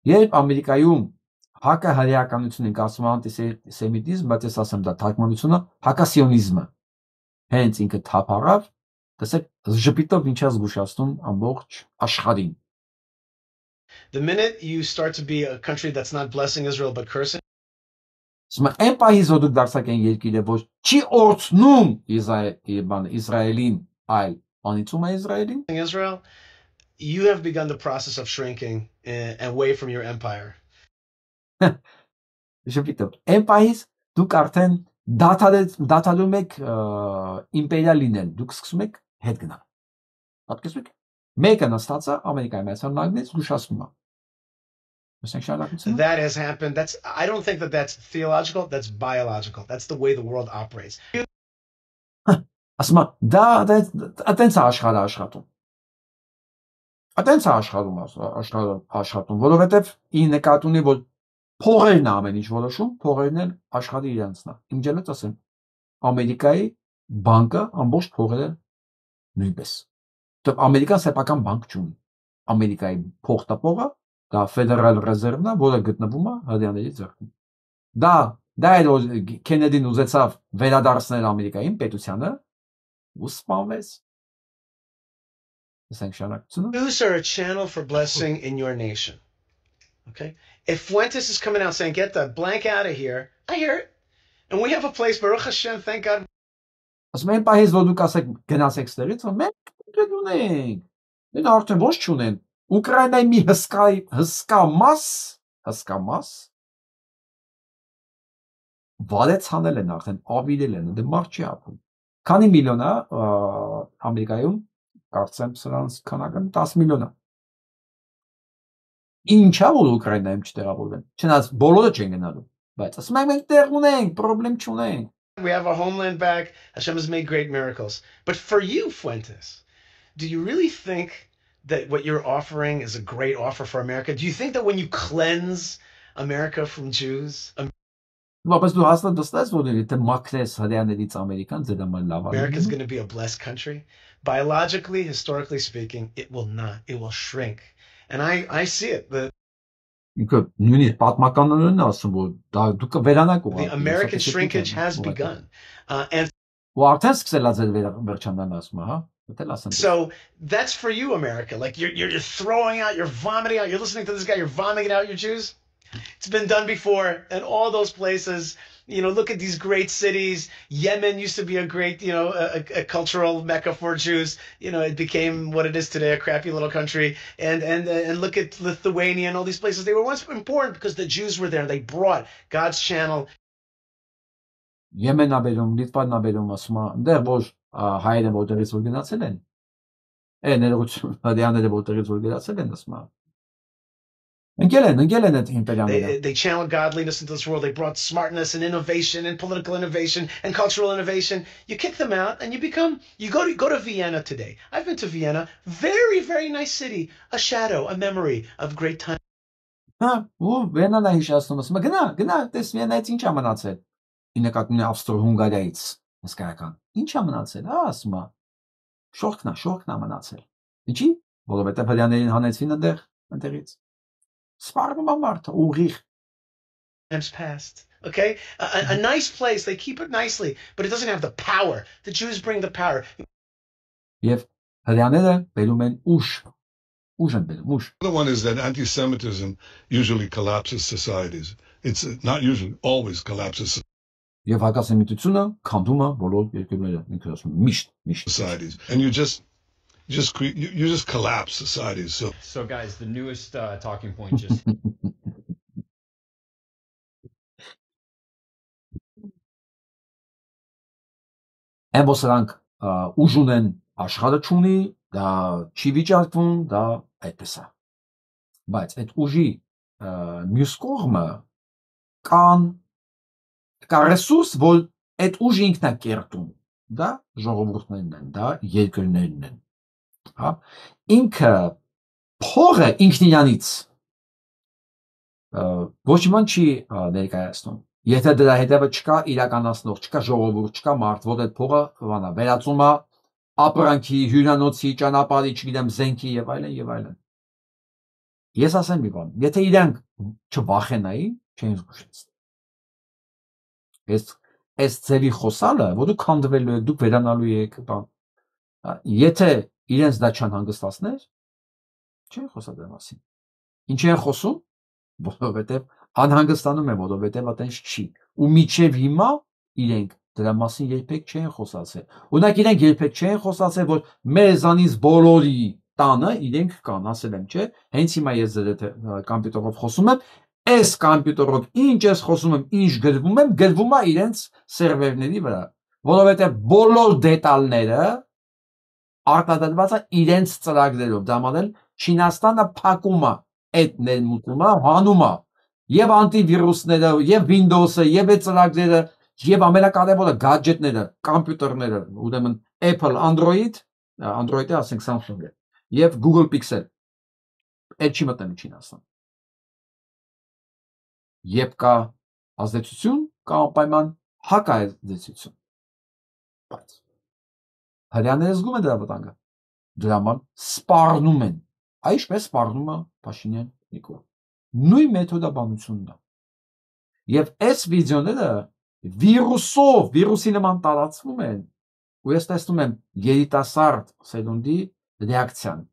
Երբ Ամերիկայում հակահայականություն ենք ասում անտիսեմիտիզմ, բայց ես ասեմ դա թարգմանությունը հակասիոնիզմը։ Հենց ինքը թափառավ, տեսեք, ժպիտով ինչա զգուշացնում ամբողջ աշխարհին։ The minute you start to be a country that's not blessing Israel but cursing Սա այն պահից որ դուք դարձաք այն երկիրը, որ չի օրցնում Իսրայելին, այլ անիծում է Իսրայելին, Israel, you have begun the process of shrinking away from your empire. Ժպիտով, այն պահից դուք արդեն դադարում եք իմպերիալ լինել, դուք սկսում եք հետ գնալ։ Պատկերացնում եք, մեկը նստած է Ամերիկայի Միացյալ Նահանգներից զգուշացնում է։ That has happened. I don't think that's theological, that's biological. That's the way the world operates. Ասում դա այտենց է աշխարհը աշխատում։ Այդտենց է աշխատում, որովհետև ի նկատի ունի, որ փողերն է ամեն ինչ որոշում, փողերն էլ աշխատի իրանցն է։ Իմ ջելոց ասեմ, Ամերիկայի բանկը ամբողջ փողերը նույնպես։ Դեռ Ամերիկան սեփական բանկ չունի։ Ամերիկայի փողտապողը դա Federal Reserve-ն է, որը գտնվում է հրդեհների ձեռքում։ Դա էլ որ Քենեդին ուզեցավ վերադարձնել Ամերիկային պետությանը, ու սպանվեց։ Jews are a channel for blessing in your nation. Okay? If Fuentes is coming out saying, get the blank out of here, I hear it. And we have a place, Baruch Hashem, thank God. Ասում են, պահես որ դուք ասեք գնացեք ստերից, մենք ունենք։ Մենք արդեն ոչ չունեն։ Ուկրաինայի մի հսկա մաս վալեցանել են արդեն, ավիրել են, դե մարդ չի ապրում։ Քանի միլիոն է Ամերիկայում, կարծեմ սրանց քանակը 10 միլիոն է։ Ինչա որ Ուկրաինայում չտեղավորվեն։ Չնայած բոլորը չեն գնալու, բայց ասում են մենք տեղ ունենք, խնդրեմ չունենք։ We have our homeland back. Hashem has made great miracles. But for you, Fuentes, do you really think that what you're offering is a great offer for America? Do you think that when you cleanse America from Jews, America is going to be a blessed country? Biologically, historically speaking, it will not. It will shrink. And I see it. The American shrinkage has begun. And so that's for you, America. Like you're throwing out, you're vomiting out, you're listening to this guy, you're vomiting out your Jews. It's been done before in all those places. You know, look at these great cities. Yemen used to be a great, you know, a cultural mecca for Jews. You know, it became what it is today, a crappy little country. And look at Lithuania and all these places. They were once important because the Jews were there. They brought God's channel. Yemen abelum, Litvan abelum asma. Der boş hayre boteris vulginatselen. Nereuç hadiane de boteris vulginatselen asma. They channeled godliness into this world. They brought smartness and innovation and political innovation and cultural innovation. You kick them out and you go to Vienna today. I've been to Vienna. Very, very nice city. A shadow, a memory of great time. Vienna-ն հիշեցնում եմ, գնա, տես Վիեննայից ինչ է մնացել։ Ինքնին Ավստրո-Հունգարիայից հսկայական։ Ինչ է մնացել, ասում է։ Շորքն է մնացել։ Ինչի՞, որովհետև հրեաներին հանեցին այնտեղից։ Times past. Okay? A nice place. They keep it nicely, but it doesn't have the power. The Jews bring the power. The other one is that anti-Semitism usually collapses societies. It's not usually, always collapses societies. And you just collapse societies. So guys, the newest talking point just Եմոսրանք ուժ ունեն աշխարհը չունի, դա չի վիճակվում, դա այդպես է։ Բայց այդ ուժի մյուս կողմը կա ռեսուրս, որ այդ ուժը ինքն է կերտում, դա ժողովուրդներն են, դա երկրներն են։ Հա, ինքը փողը ինքն իրանից ոչ ոք չի ներկայացնում։ Եթե դրա հետևը չկա իրականացնող, չկա ժողովուրդ, չկա մարդ, որ այդ փողը բանա վերածում է ապրանքի, հյուրանոցի, ճանապարհի, չգիտեմ, զենքի եւ այլն։ Ես ասեմ մի բան, եթե իրանք չվախենայի, չեն զգուշացնի։ Այս ծևի խոսալը, որ դուք քանդվելու եք, դուք վերանալու եք, բան։ Եթե իրենց դա չանհանգստացներ, չեն խոսա դրա մասին։ Ինչ են խոսում, որովհետև անհանգստանում են, որովհետև այտենց չի։ Ու միջև հիմա իրենք դրա մասին երբեք չեն խոսացել։ Օրինակ իրենք երբեք չեն խոսացել, որ մեզանից բոլորի տանը իրենք կան, ասել եմ, չէ՞։ Հենց հիմա ես ձեր կոմպյուտերով խոսում եմ, այս կոմպյուտերով ինչ ես խոսում եմ, ինչ գրվում եմ, գրվում է իրենց սերվերների վրա, որովհետև բոլոր դետալները արտադրված է իրենց ծրագրերով։ Դա մատել Չինաստանը փակում է այդ ներմուծումը, հանում է եւ անտիվիրուսները, եւ Windows-ը, եւ այդ ծրագրերը, եւ ամենակարևորը գadgetները, կոմպյուտերները, ուրեմն Apple, Android-ը ասենք Samsung-ը, եւ Google Pixel։ Էլ չի մտնում Չինաստան։ Երբ կա ազդեցություն, կա անպայման հակազդեցություն։ Բայց հрьяաները զգում են դրա վտանգը։ Դրա համար սպառնում են։ Այսպես սպառնում է Փաշինյան Նիկոլ։ Նույն մեթոդաբանությունն է։ Եվ այս վիդեոները վիրուսի նման տարածվում են, ու ես տեսնում եմ երիտասարդ սերունդի ռեակցիան,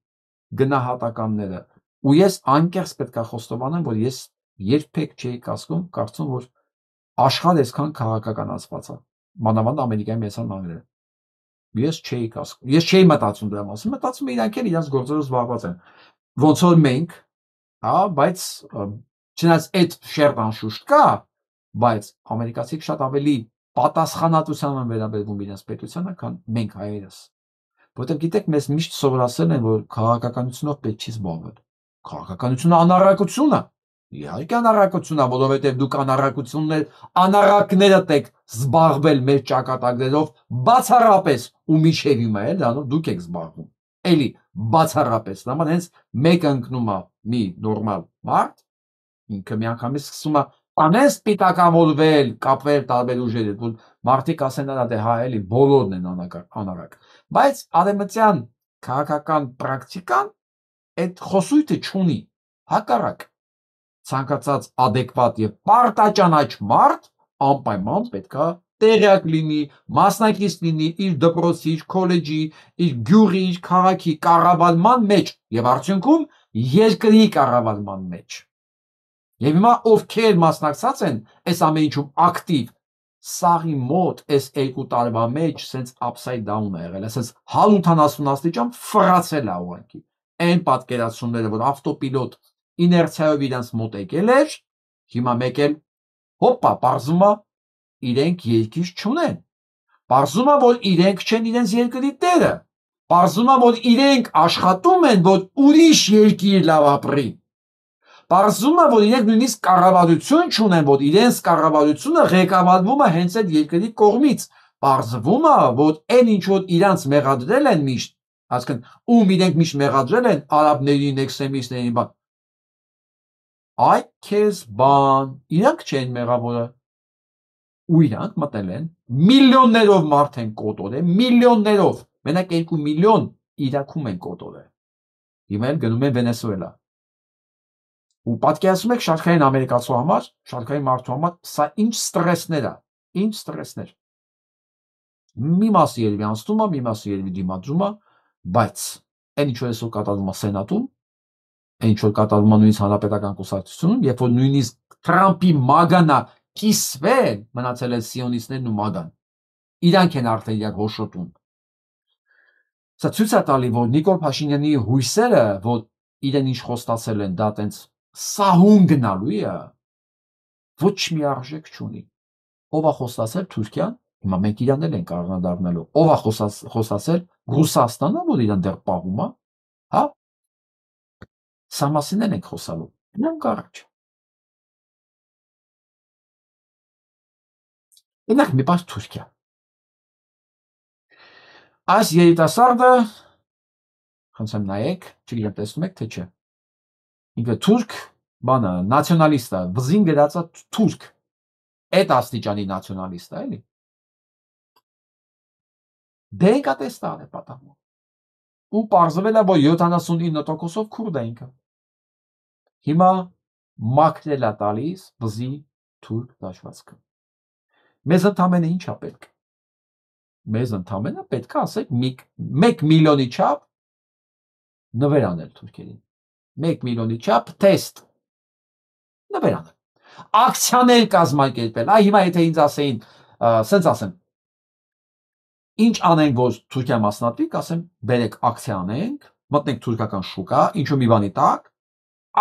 գնահատականները, ու ես անկեղծ պետք է խոստովանեմ, որ ես երբեք չէի կարծում, որ աշխարհը այսքան քաղաքականացված է, մանավանդ Ամերիկայի Միացյալ Նահանգները։ Ես չէի մտածում դրա մասին, մտածում եմ իրանք էլ իրենց գործերով զբաղված են, ոնց որ մենք, հա, բայց չնայած այդ շերտ անշուշտ կա, բայց ամերիկացիք շատ ավելի պատասխանատվությամբ են վերաբերվում իրենց պետությանը, քան մենք հայերս։ Որտեղ գիտեք, մեզ միշտ սովորացել են, որ քաղաքականությունով պետք չի զբաղվել։ Քաղաքականությունը անառակություն է։ Իհարկե անառակություն է, որովհետև դուք անառակներդ եք զբաղվել մեր ճակատագրերով բացառապես ու միջև հիմա է, դրանով դուք եք զբաղվում։ Էլի բացառապես, նման հենց մեկը ընկնում է մի նորմալ մարդ, ինքը միանգամից սկսում է անեն սպիտակավորվել, կապվել տարբեր ուժերի, որ մարդիկ ասեն դա դե հա էլի բոլորն են անառակ։ Բայց արևմտյան քաղաքական պրակտիկան այդ խոսույթը չունի, հակառակ ցանկացած adekvat եւ պարտաճանաչ մարդ անպայման պետքա տեղյակ լինի, մասնակից լինի իր դպրոցի, իր քոլեջի, իր գյուղի, իր քաղաքի կառավարման մեջ եւ արդյունքում երկրի կառավարման մեջ։ Եվ հիմա ովքեր մասնակցած են այս ամեն ինչում ակտիվ, սաղի մոտ այս 2 տարվա մեջ սենց upside down է եղել, ասես 180 աստիճան ֆրացել է ուղղակի։ Այն պատկերացումները, որ ավտոպիլոտ իներցիայով իրանց մոտ եկել էր, հիմա մեկ էլ հոպա, պարզում է իրենք երկիր չունեն։ Պարզում է, որ իրենք չեն իրենց երկրի տերը։ Պարզում է, որ իրենք աշխատում են, որ ուրիշ երկիր լավ ապրի։ Պարզում է, որ իրենք նույնիսկ կառավարություն չունեն, որ իրենց կառավարությունը ղեկավարվում է հենց այդ երկրի կողմից։ Պարզվում է, որ այն ինչ որ իրանց մեղադրել են միշտ, այսինքն ում իրենք միշտ մեղադրել են արաբներին, էքստրեմիստներին, բան։ Այ քեզ բան, իրանք չեն մեղավորը։ Ու իրանք մտել են, միլիոններով մարդ են կոտորել, միլիոններով, մենակ 2 միլիոն Իրաքում են կոտորել։ Հիմա էլ գնում են Վենեսուելա։ Ու պատկերացնում եք շարքային ամերիկացու համար, շարքային մարդու համար, սա ինչ ստրեսներ է, ինչ ստրեսներ։ Մի մասը երևի անցնում է, մի մասը երևի դիմադրում է, բայց այն ինչ որ այսօր կատարվում է Սենատում, այն ինչ որ կատարվում է նույնիսկ հանրապետական կուսակցությունում, երբ որ նույնիսկ Թրամփի մագանա կիսվել, մնացել են սիոնիստներն ու մագան։ Իրանք են արդեն իրար հոշոտում։ Սա ցույց է տալի, որ Նիկոլ Փաշինյանի հույսերը, որ իրեն ինչ խոստացել են, դա տենց սահուն գնալու է, ոչ մի արժեք չունի։ Ով է խոստացել Թուրքիան, հիմա մենք իրան էլ ենք անդրադառնալու։ Ով է խոստացել Ռուսաստանը, որ իրան դեռ պահում է, հա։ Սա մասին էլ ենք խոսալու։ Նրանք առաջ։ Ինք մի բան Թուրքիա։ Այս երիտասարդը, խնդրեմ նայեք, չգիտեմ տեսնում եք թե չէ։ Ինքը թուրք, բանը, նացիոնալիստ է, վզին գրած է թուրք։ Այդ աստիճանի նացիոնալիստ է, էլի։ Դեկատեստան է պատահում։ Ու պարզվել է, որ 79%-ով քուրդ է ինքը։ Հիմա մաքրել է տալիս վզի թուրք դաշվածքը։ Մեզ ընդամենը ինչ է պետք։ Մեզ ընդամենը պետք է ասեք 1 միլիոնի չափ նվեր անել թուրքերին։ 1 միլիոնի չափ տեստ նվեր անել։ Ակցիաներ կազմակերպել։ Այ հիմա եթե ինձ ասեին, սենց ասեմ, ինչ անենք, որ Թուրքիա մասնատվի, կասեմ, բերեք ակցիա անենք, մտնենք թուրքական շուկա, ինչու մի բանի տակ,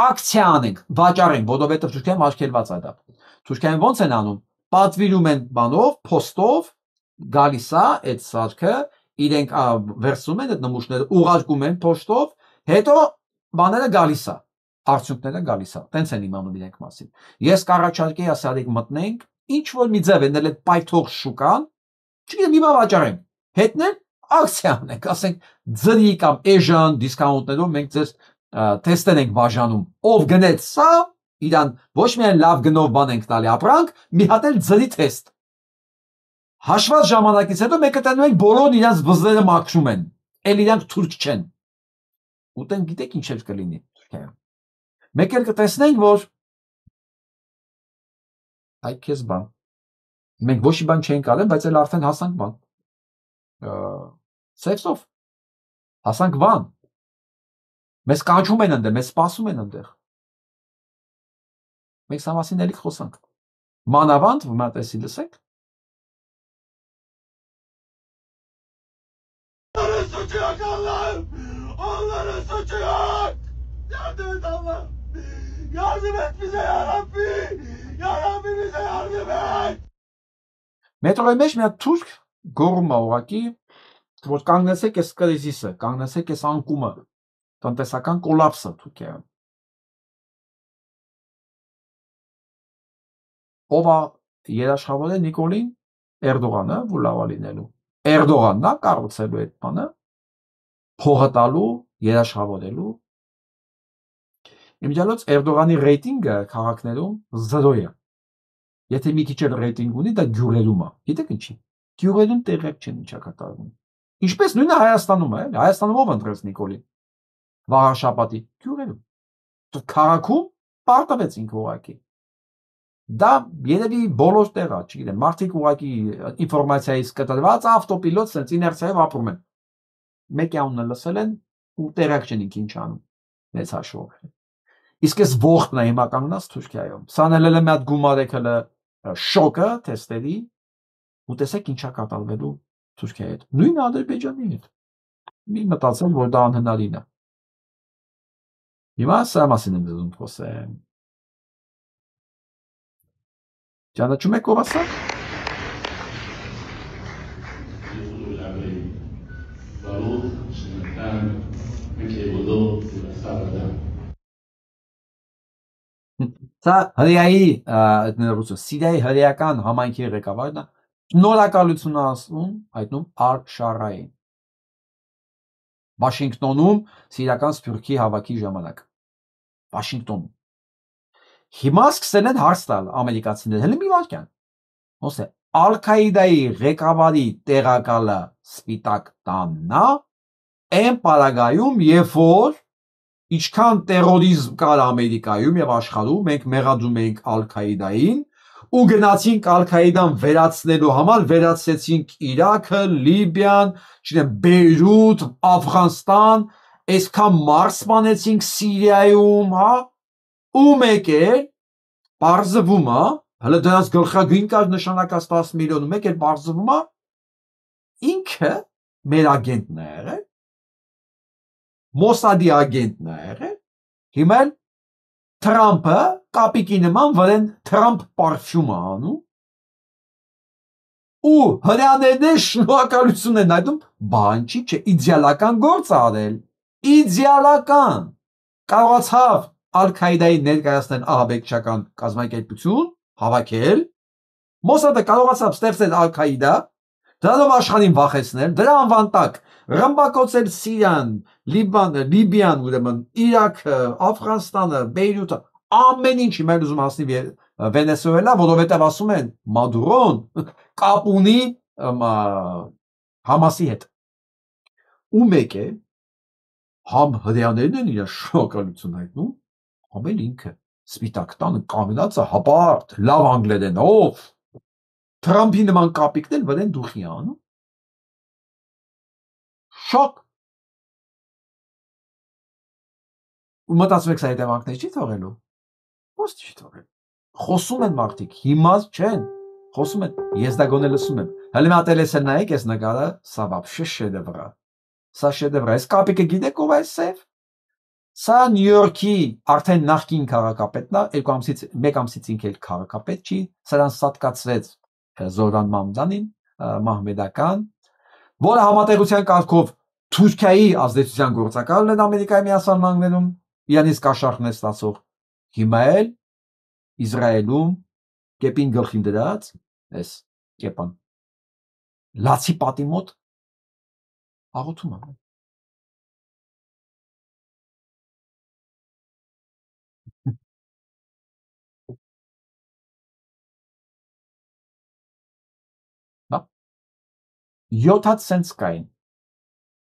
ակցիա անենք, վաճառենք, որովհետև Թուրքիան արգելված է դա։ Թուրքիան ո՞նց են անում։ Պատվիրում են բանով, փոստով, գալիս է այդ սարքը, իրենք վերցնում են այդ նմուշները, ուղարկում են փոստով, հետո բաները գալիս է, արդյունքները գալիս է, տենց են իմանում իրենք մասին։ Ես կառաջարկեի ասարիկ մտնենք, ինչ որ մի ձև են այդ պայթող շուկան, չգիտեմ հիմա վաճառենք, հետնել ակցիա անենք, ասենք ձրի կամ էժան դիսկաունտներով մենք ձեզ թեստեր ենք բաժանում, ով գնեց սա, իրան ոչ միայն լավ գնով բան ենք տալի ապրանք, մի հատ էլ ձրի թեստ։ Հաշված ժամանակից հետո մեկը տենում ենք բոլորն իրանց վզները մաքրում են, էլ իրանք թուրք չեն։ Ուտեն գիտեք ինչ էլ կլինի Թուրքիայում։ Մեկ էլ կտեսնենք, որ այ քեզ բան։ Մենք ոչ մի բան չենք արել, բայց էլ արդեն հասանք բան։ Սեքսով հասանք բան։ Մեզ կանչում են ընդեղ, մեզ սպասում են ընդեղ։ Մենք սա մասին էլի խոսանք։ Մանավանդ, մտեսի լսեք։ Onların suçu yok. Yardım et Allah. Yardım et bize ya Rabbi. Ya Rabbi bize yardım et. Մետրոյի մեջ մի հատ թուրք գոռում է ուղակի, որ կանգնեցեք այս կրիզիսը, կանգնեցեք այս անկումը, տնտեսական կոլապսը Թուրքիայում։ Ով է երաշխավորել Նիկոլին Էրդողանը, որ լավ է լինելու։ Էրդողանն է կառուցելու այդ բանը, փողը տալու, երաշխավորելու։ Իմիջիալոց Էրդողանի ռեյտինգը քաղաքներում 0 է։ Եթե մի քիչ էլ ռեյտինգ ունի, դա գյուղերում է։ Գիտեք ինչի։ Գյուղերում տեղյակ չեն ինչա կատարվում։ Ինչպես նույնը Հայաստանում է, Հայաստանում ով ընտրեց Նիկոլին։ Վաղաշապատի գյուղերում։ Քաղաքում պարտվեց ինքը ուղակի։ Դա երևի բոլոր տեղա, չգիտեմ, մարդիկ ուղակի ինֆորմացիայից կտրված ավտոպիլոտ sense իներցիայով ապրում են։ Մեկի անունը լսել են ու տեղյակ չեն ինչ անում։ Մեծ հաշվով։ Իսկ այս ողջն է հիմա կանգնած Թուրքիայում։ Սան էլ մի հատ գումարեք հələ շոկը թեստերի ու տեսեք ինչա կատարվելու Թուրքիայի հետ։ Նույն Ադրբեջանի հետ։ Մի մտածեմ, որ դա անհնարին է։ Հիմա սա մասին եմ ուզում խոսեմ։ Ճանաչում եք ով ասա։ Սա հրեայի Սիրիայի հրեական համայնքի ղեկավարն է, շնորհակալություն ասում հայտնում Ալ-Շարային Վաշինգտոնում սիրիական սփյուռքի հավաքի ժամանակ Վաշինգտոնում հիմա սկսել են հարց տալ ամերիկացիները հələ մի վարքյան ոնց է Ալ-Քաիդայի ղեկավարի տեղակալը Սպիտակ տանն է այն պարագայում երբ որ ինչքան տերորիզմ կար Ամերիկայում եւ աշխարհում մենք մեղադրում էինք Ալ-Քաիդային ու գնացինք Ալ-Քաիդան վերացնելու համար վերացրեցինք Իրաքը, Լիբիան, չգիտեմ, Բեյրութ, Աֆղանստան, այսքան մարդ սպանեցինք Սիրիայում, հա, ու մեկ է բարձվում է, հələ դրանց գլխագին կար նշանակած 10 միլիոն, մեկ է բարձվում է ինքը մեր ագենտն է եղել Մոսադի ագենտն է եղել, հիմա Թրամփը կապիկի նման վրեն Թրամփ պարֆյում է անում ու հրեաներն շնորհակալություն են այդում, բան չի, չէ, իդեալական գործ արել, իդեալական, կարողացավ Ալ-Քաիդայի ներկայացնել ահաբեկչական կազմակերպություն, հավաքել, Մոսադը կարողացավ ստեղծել Ալ-Քաիդա, դրանով աշխարհին վախեցնել, դրա անվան տակ ռմբակոծել Սիրիան, Լիբիան, ուրեմն Իրաքը, Աֆղանստանը, Բեյրութը, ամեն ինչ հիմա ուզում հասնի Վենեսուելա, որովհետև ասում են Մադուրոն կապ ունի Համասի հետ։ Ու մեկ է համ հրեաներն են իրար շնորհակալություն հայտնում, համ էլ ինքը Սպիտակ տանը կանգնած է հպարտ, լավ անգլերենով Թրամփի նման կապիկներ վրեն դուխի անում։ Շոկ։ Ու մտածում եք սա հետևանքներ չի թողելու։ Ո՞ց չի թողել։ Խոսում են մարդիկ, հիմար չեն։ Խոսում են, ես դա գոնե լսում եմ։ Հələ մի հատ էլ նայեք այս նկարը, սա вообще շեդևր է։ Սա շեդևր է։ Այս կապիկը գիտեք ով է սև։ Սա Նյու Յորքի արդեն նախկին քաղաքապետն է, 2 ամսից 1 ամսից ինքը էլ քաղաքապետ չի, սրան սատկացրեց Զորան Մամդանին, մահմեդական, որը համատեղության կարգով Թուրքիայի ազդեցության գործակալն են Ամերիկայի Միացյալ Նահանգներում, իրանից կաշառքն է ստացող, հիմա էլ Իսրայելում կեպին գլխին դրած, այս կեպան, լացի պատի մոտ աղոթում է։ 7 ցենտ կային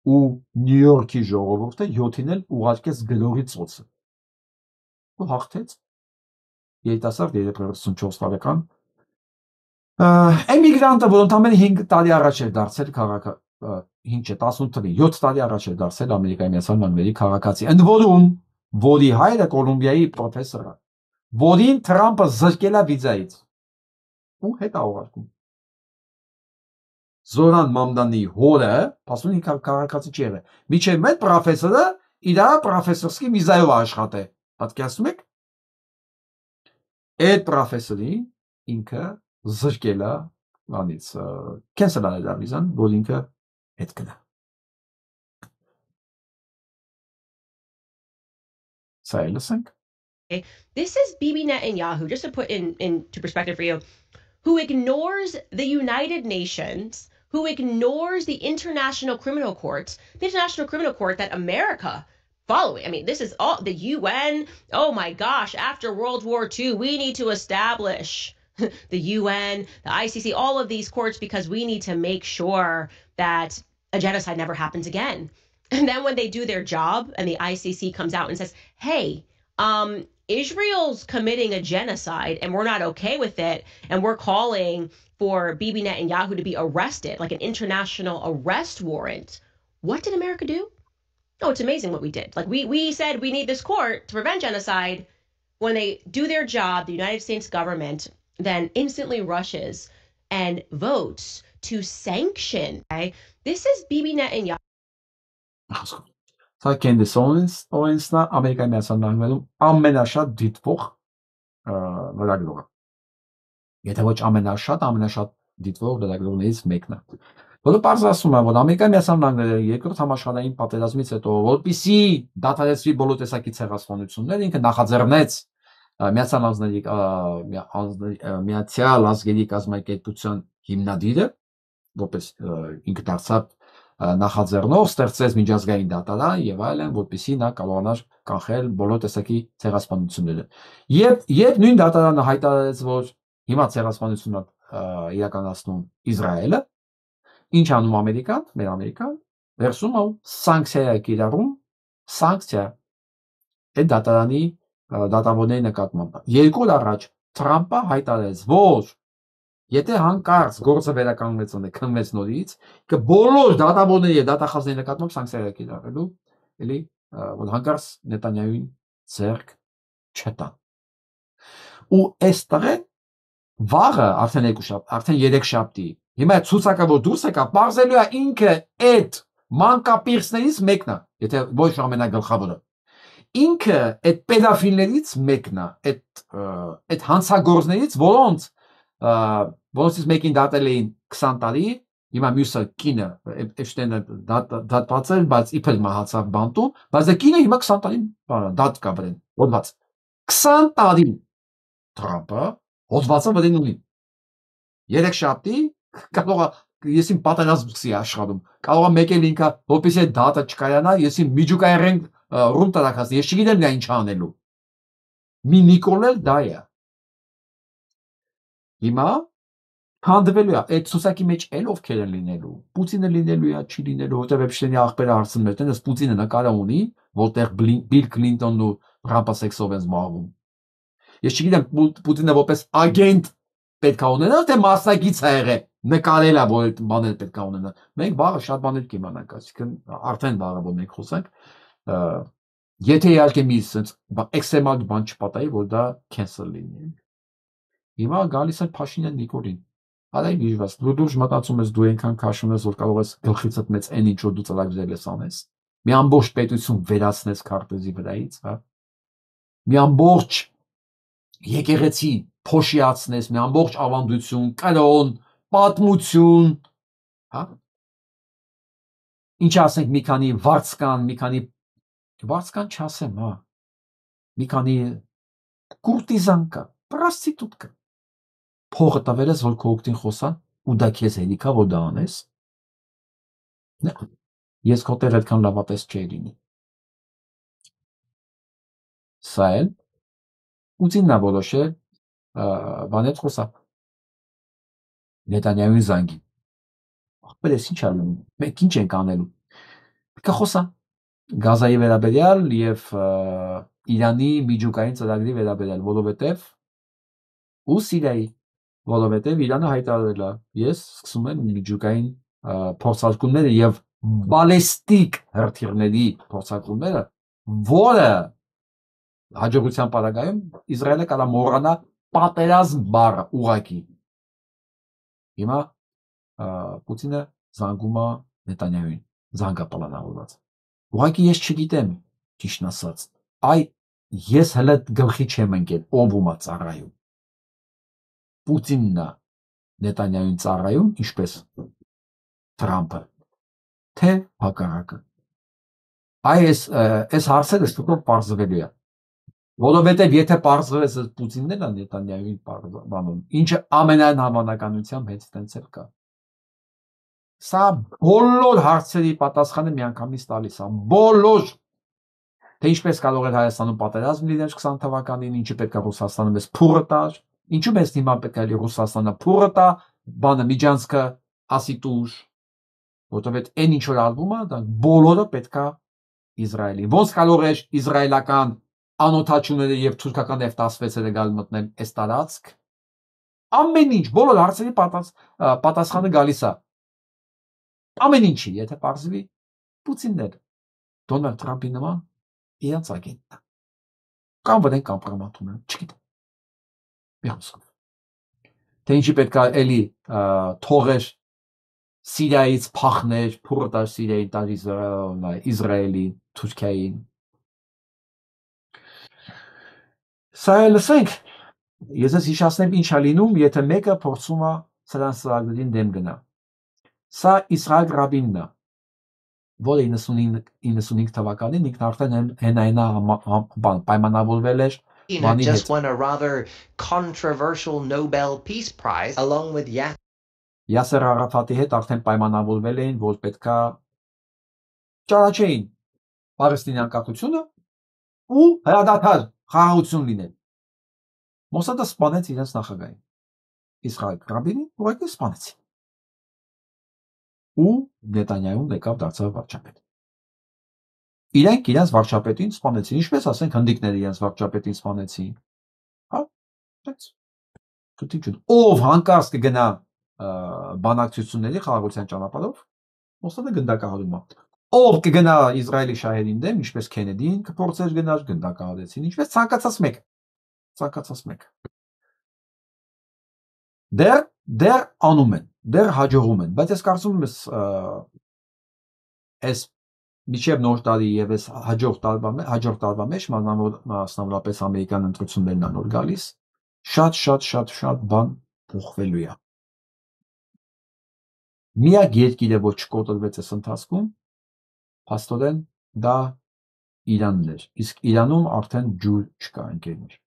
ու Նյու Յորքի ժողովուրդը 7-ին էլ ուղարկեց գլորի ծոցը ու հաղթեց երիտասարդ 34 տարեկան էմիգրանտը, որ ընդամենը 5 տարի առաջ էր դարձել 5 չէ 18 թվականին 7 տարի առաջ էր դարձել Ամերիկայի Միացյալ Նահանգների քաղաքացի, ընդ որում որի հայրը Կոլումբիայի պրոֆեսոր է, որին Թրամփը զրկել է վիզայից ու հետ է ուղարկում Զորան Մամդանի հորը, ասում են քաղաքացի չի եղել, միջև մեծ պրոֆեսորը իր պրոֆեսորսկի վիզայով աշխատե, պատկերացնում եք, այդ պրոֆեսորի ինքը զրկել է անից, կենսել է վիզան, որ ինքը հետ գնա։ Սա է լսենք։ This is Bibi Netanyahu, just to put into perspective for you, who ignores the United Nations, who ignores the International Criminal Court that America following. I mean, this is all the UN. Oh my gosh, after World War II, we need to establish the UN, the ICC, all of these courts because we need to make sure that a genocide never happens again. And then when they do their job and the ICC comes out and says, hey, Israel's committing a genocide and we're not okay with it, and we're calling for Bibi Netanyahu to be arrested, like an international arrest warrant. What did America do? Oh, it's amazing what we did. Like we said we need this court to prevent genocide. When they do their job, the United States government then instantly rushes and votes to sanction. Okay? This is Bibi Netanyahu. Սա Քենդիս Օուենսն է Ամերիկայի Միացյալ Նահանգներում ամենաշատ դիտվող լրագրողը։ Եթե ոչ ամենաշատ դիտվող լրագրողներից մեկն է։ Որը պարզ ասում է, որ Ամերիկայի Միացյալ Նահանգները երկրորդ համաշխարհային պատերազմից հետո, որպեսզի դադարեցվի բոլոր տեսակի ցեղասպանությունները, ինքը նախաձեռնեց Միացյալ Ազգերի կազմակերպության հիմնադիրը, որպես ինքը դարձավ նախաձեռնող, ստեղծեց միջազգային դատարան եւ այլն, որպեսզի նա կարողանար կանխել բոլոր տեսակի ցեղասպանությունները։ Եվ նույն դատարանը հայտարարեց, որ հիմա ցեղասպանությունը իրականացնում Իսրայելը, ինչ անում Ամերիկան, մեր Ամերիկան, վերցում է սանկցիա կիրառում, սանկցիա այդ դատարանի դատավորների նկատմամբ։ 2 օր առաջ Թրամփը հայտարարեց, որ եթե հանկարծ գործը քննվեց նորից, բոլոր դատավորների եւ դատախազների նկատմամբ սանկցիա կիրառելու, էլի որ հանկարծ Նետանյահուին ձեռք չտան։ Ու այստեղ վաղը արդեն 3 շաբթի, հիմա ցուցակը որ դուրս եկա, բարձելու է ինքը այդ մանկապիրսներից մեկն է, եթե ոչ ամենագլխավորը։ Ինքը այդ պեդոֆիլներից մեկն է, այդ հանցագործներից, որոնցից մեկին դատել էին 20 տարի, հիմա մյուսը կինը, Էփշտեյնը դատված էր, բայց իբր մահացավ բանտում, բայց կինը հիմա 20 տարի դատ կա վրան, հոդված։ 20 տարի Թրամփը հոդվածը վրան ունի։ 3 շաբթի կարող է եսին պատերազմ սկսի աշխարհում։ Կարող է մեկ էլ ինքը, որպեսզի այդ դատը չկայանա, եսին միջուկային ռում տրակած, ես չգիտեմ նա ինչ անելու։ Մի Նիկոլել դա է։ Հիմա հանդվելու է այդ ցուսակի մեջ էլ ովքեր են լինելու։ Պուտինը լինելու է, չի լինելու, որտեղ Էփշտեյնի աղբերը հարցնում են, դες Պուտինը նկարը ունի, որտեղ Բիլ Քլինտոնն ու Թրամփը սեքսով են զբաղվում։ Ես չգիտեմ Պուտինը որպես ագենտ պետք է ունենա, թե մասնակից է եղել, նկարել է, որ այդ բաները պետք է ունենա։ Մենք վաղը շատ բաներ կիմանանք, այսինքն արդեն վաղը որ մենք խոսենք, եթե իհարկե մի էքստրեմալ բան չպատահի, որ դա cancel լինի։ Հիմա գալիս է Փաշինյան Նիկոլին։ Արայ դիժվաս, դու մտածում ես, դու այնքան քաշում ես, որ կարող ես գլխիցդ մեծ այն ինչ որ դու ծրագրել ես անես։ Մի ամբողջ պետություն վերացնես քարտեզի վրայից, հա։ Մի ամբողջ եկեղեցի փոշիացնես, մի ամբողջ ավանդություն, կրոն, պատմություն, հա։ Ինչ ասենք մի քանի վարձկան չասեմ, հա։ Մի քանի կուրտիզան կա, պրոստիտուտ կա։ Փողը տվել ես, որ քո օգտին խոսան, ու դա քեզ հերիքա, որ դա անես։ Ես քո տեղ այդքան լավատես չէի լինի։ Սա էլ Պուտինն է որոշել բաներ խոսա։ Նետանյահուի զանգի։ ախպերես ինչ անում, մենք ինչ ենք անելու։ Պետք է խոսան Գազայի վերաբերյալ եւ Իրանի միջուկային ծրագրի վերաբերյալ, որովհետեւ ու Սիրիայի, որովհետեւ Իրանը հայտարարել է, ես սկսում եմ միջուկային փորձարկումները եւ բալեստիկ հրթիռների փորձարկումները, որը հաջողության պարագայում Իսրայելը կարա մոռանա պատերազմ բառը ուղակի։ Հիմա Պուտինը զանգում է Նետանյահուին, զանգա պլանավորված։ Ուղղակի ես չգիտեմ, ճիշտ ասած, ես հələ գլխի չեմ ընկել, ով ում է ծառայում։ Պուտինն է Նետանյահուին ծառայում, ինչպես Թրամփը, թե հակառակը։ Այս հարցերը ստուգով պարզվելու է։ Որովհետև եթե պարզվեց Պուտինն է Նետանյահուին բանում, ինչը ամենայն հավանականությամբ հենց տենց էլ կա։ Սա բոլոր հարցերի պատասխանը միանգամից տալիս է, բոլոր, թե ինչպես կարող էր Հայաստանում պատերազմ լինել 20 թվականին, ինչը պետք է Ռուսաստանը մեզ փուռը տար, ինչու մեզ հիմա պետք է Ռուսաստանը փուռը տա, բանը Միջանցքը ասի տուր, որովհետև այն ինչ որ արվում է, դա բոլորը պետք է Իսրայելին։ Ոնց կարող էր իսրայելական անօթաչուները եւ թուրքական F-16-երը գալ մտնել այս տարածք։ Ամեն ինչ, բոլոր հարցերի պատասխանը գալիս է։ Ամեն ինչի, եթե պարզվի Պուտիններ, Դոնալդ Թրամփի նման իրենց ագենտն կամ վրեն կամպրոմատում են, չգիտեմ։ Մի խոսքով։ Թե ինչի պետք է էլի թողեր Սիրիայից փախներ, փուռը տար Սիրիային, տար Իսրայելին, Թուրքիային։ Սա լսենք, ես ես հիշացնեմ ինչ է լինում, եթե մեկը փորձում է սրանց ծրագրերին դեմ գնա։ Սա Իսրայել Ռաբինն է, որը 95 թվականին ինքն արդեն հենայնա պայմանավորվել էր բանի հետ։ Just won a rather controversial Nobel Peace Prize along with Յասեր Արաֆատի հետ արդեն պայմանավորվել էին, որ պետքա ճանաչեին Պաղեստինի անկախությունը ու հրադադար խաղաղություն լինել։ Մոսադը սպանեց իրենց նախագահին։ Իսրայել Ռաբինին ուղղակի սպանեցին։ Ու Նետանյահուն եկավ դարձավ վարչապետ։ Իրենք իրենց վարչապետին սպանեցին, ինչպես ասենք հնդիկները իրենց վարչապետին սպանեցին։ Հա, այդպես։ Ով հանկարծ կգնա բանակցությունների խաղաղության ճանապարհով, Մոսադը գնդակահարում է։ Ով կգնա Իսրայելի շահերին դեմ, ինչպես Քենեդին կփորձեր գնալ, գնդակահարեցին, ինչպես ցանկացած մեկը։ Ցանկացած մեկը։ Դեռ անում են, դեռ հաջողում են, բայց ես կարծում եմ այս միջև նոր տարի եւ այս հաջորդ տարվա մեջ մասնավորապես ամերիկյան ընտրություններն են նոր գալիս, շատ բան փոխվելու է։ Միակ երկիրը, որ չկոտրվեց այս ընթացքում, փաստորեն դա Իրանն էր, իսկ Իրանում արդեն ջուր չկա ընկերներ։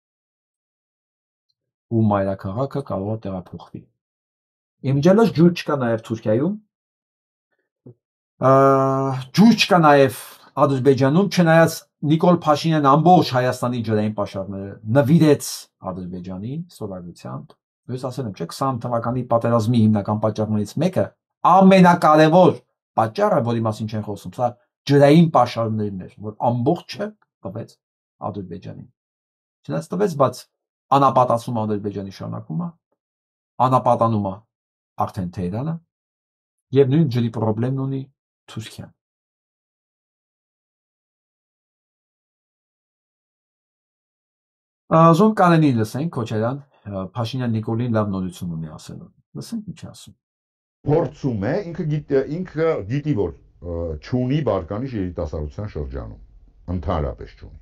Ու մայրաքաղաքը կարող է տեղափոխվի։ Իմիջիալոց ջուր չկա նաև Թուրքիայում, ջուր չկա նաև Ադրբեջանում, չնայած Նիկոլ Փաշինյան ամբողջ Հայաստանի ջրային պաշարները նվիրեց Ադրբեջանին ստորագրությամբ։ Ես ասել եմ, չէ, 20 թվականի պատերազմի հիմնական պատճառներից մեկը, ամենակարևոր պատճառը, որի մասին չեն խոսում, սա ջրային պաշարներն էր, որ ամբողջը տվեց Ադրբեջանին։ Չնայած տվեց, բայց անապատացում Ադրբեջանի շարունակումը, անապատանում է արդեն Թեհրանը եւ նույն ջրի խնդիրն ունի Թուրքիան։ Զոն կանենի լսենք Քոչարյան, Փաշինյան Նիկոլին լավ նորություն ունի ասելու։ Լսենք ինչ ասում։ Փորձում է, ինքը գիտի, որ չունի բարկանիշ երիտասարդության շրջանում, ընդհանրապես չունի։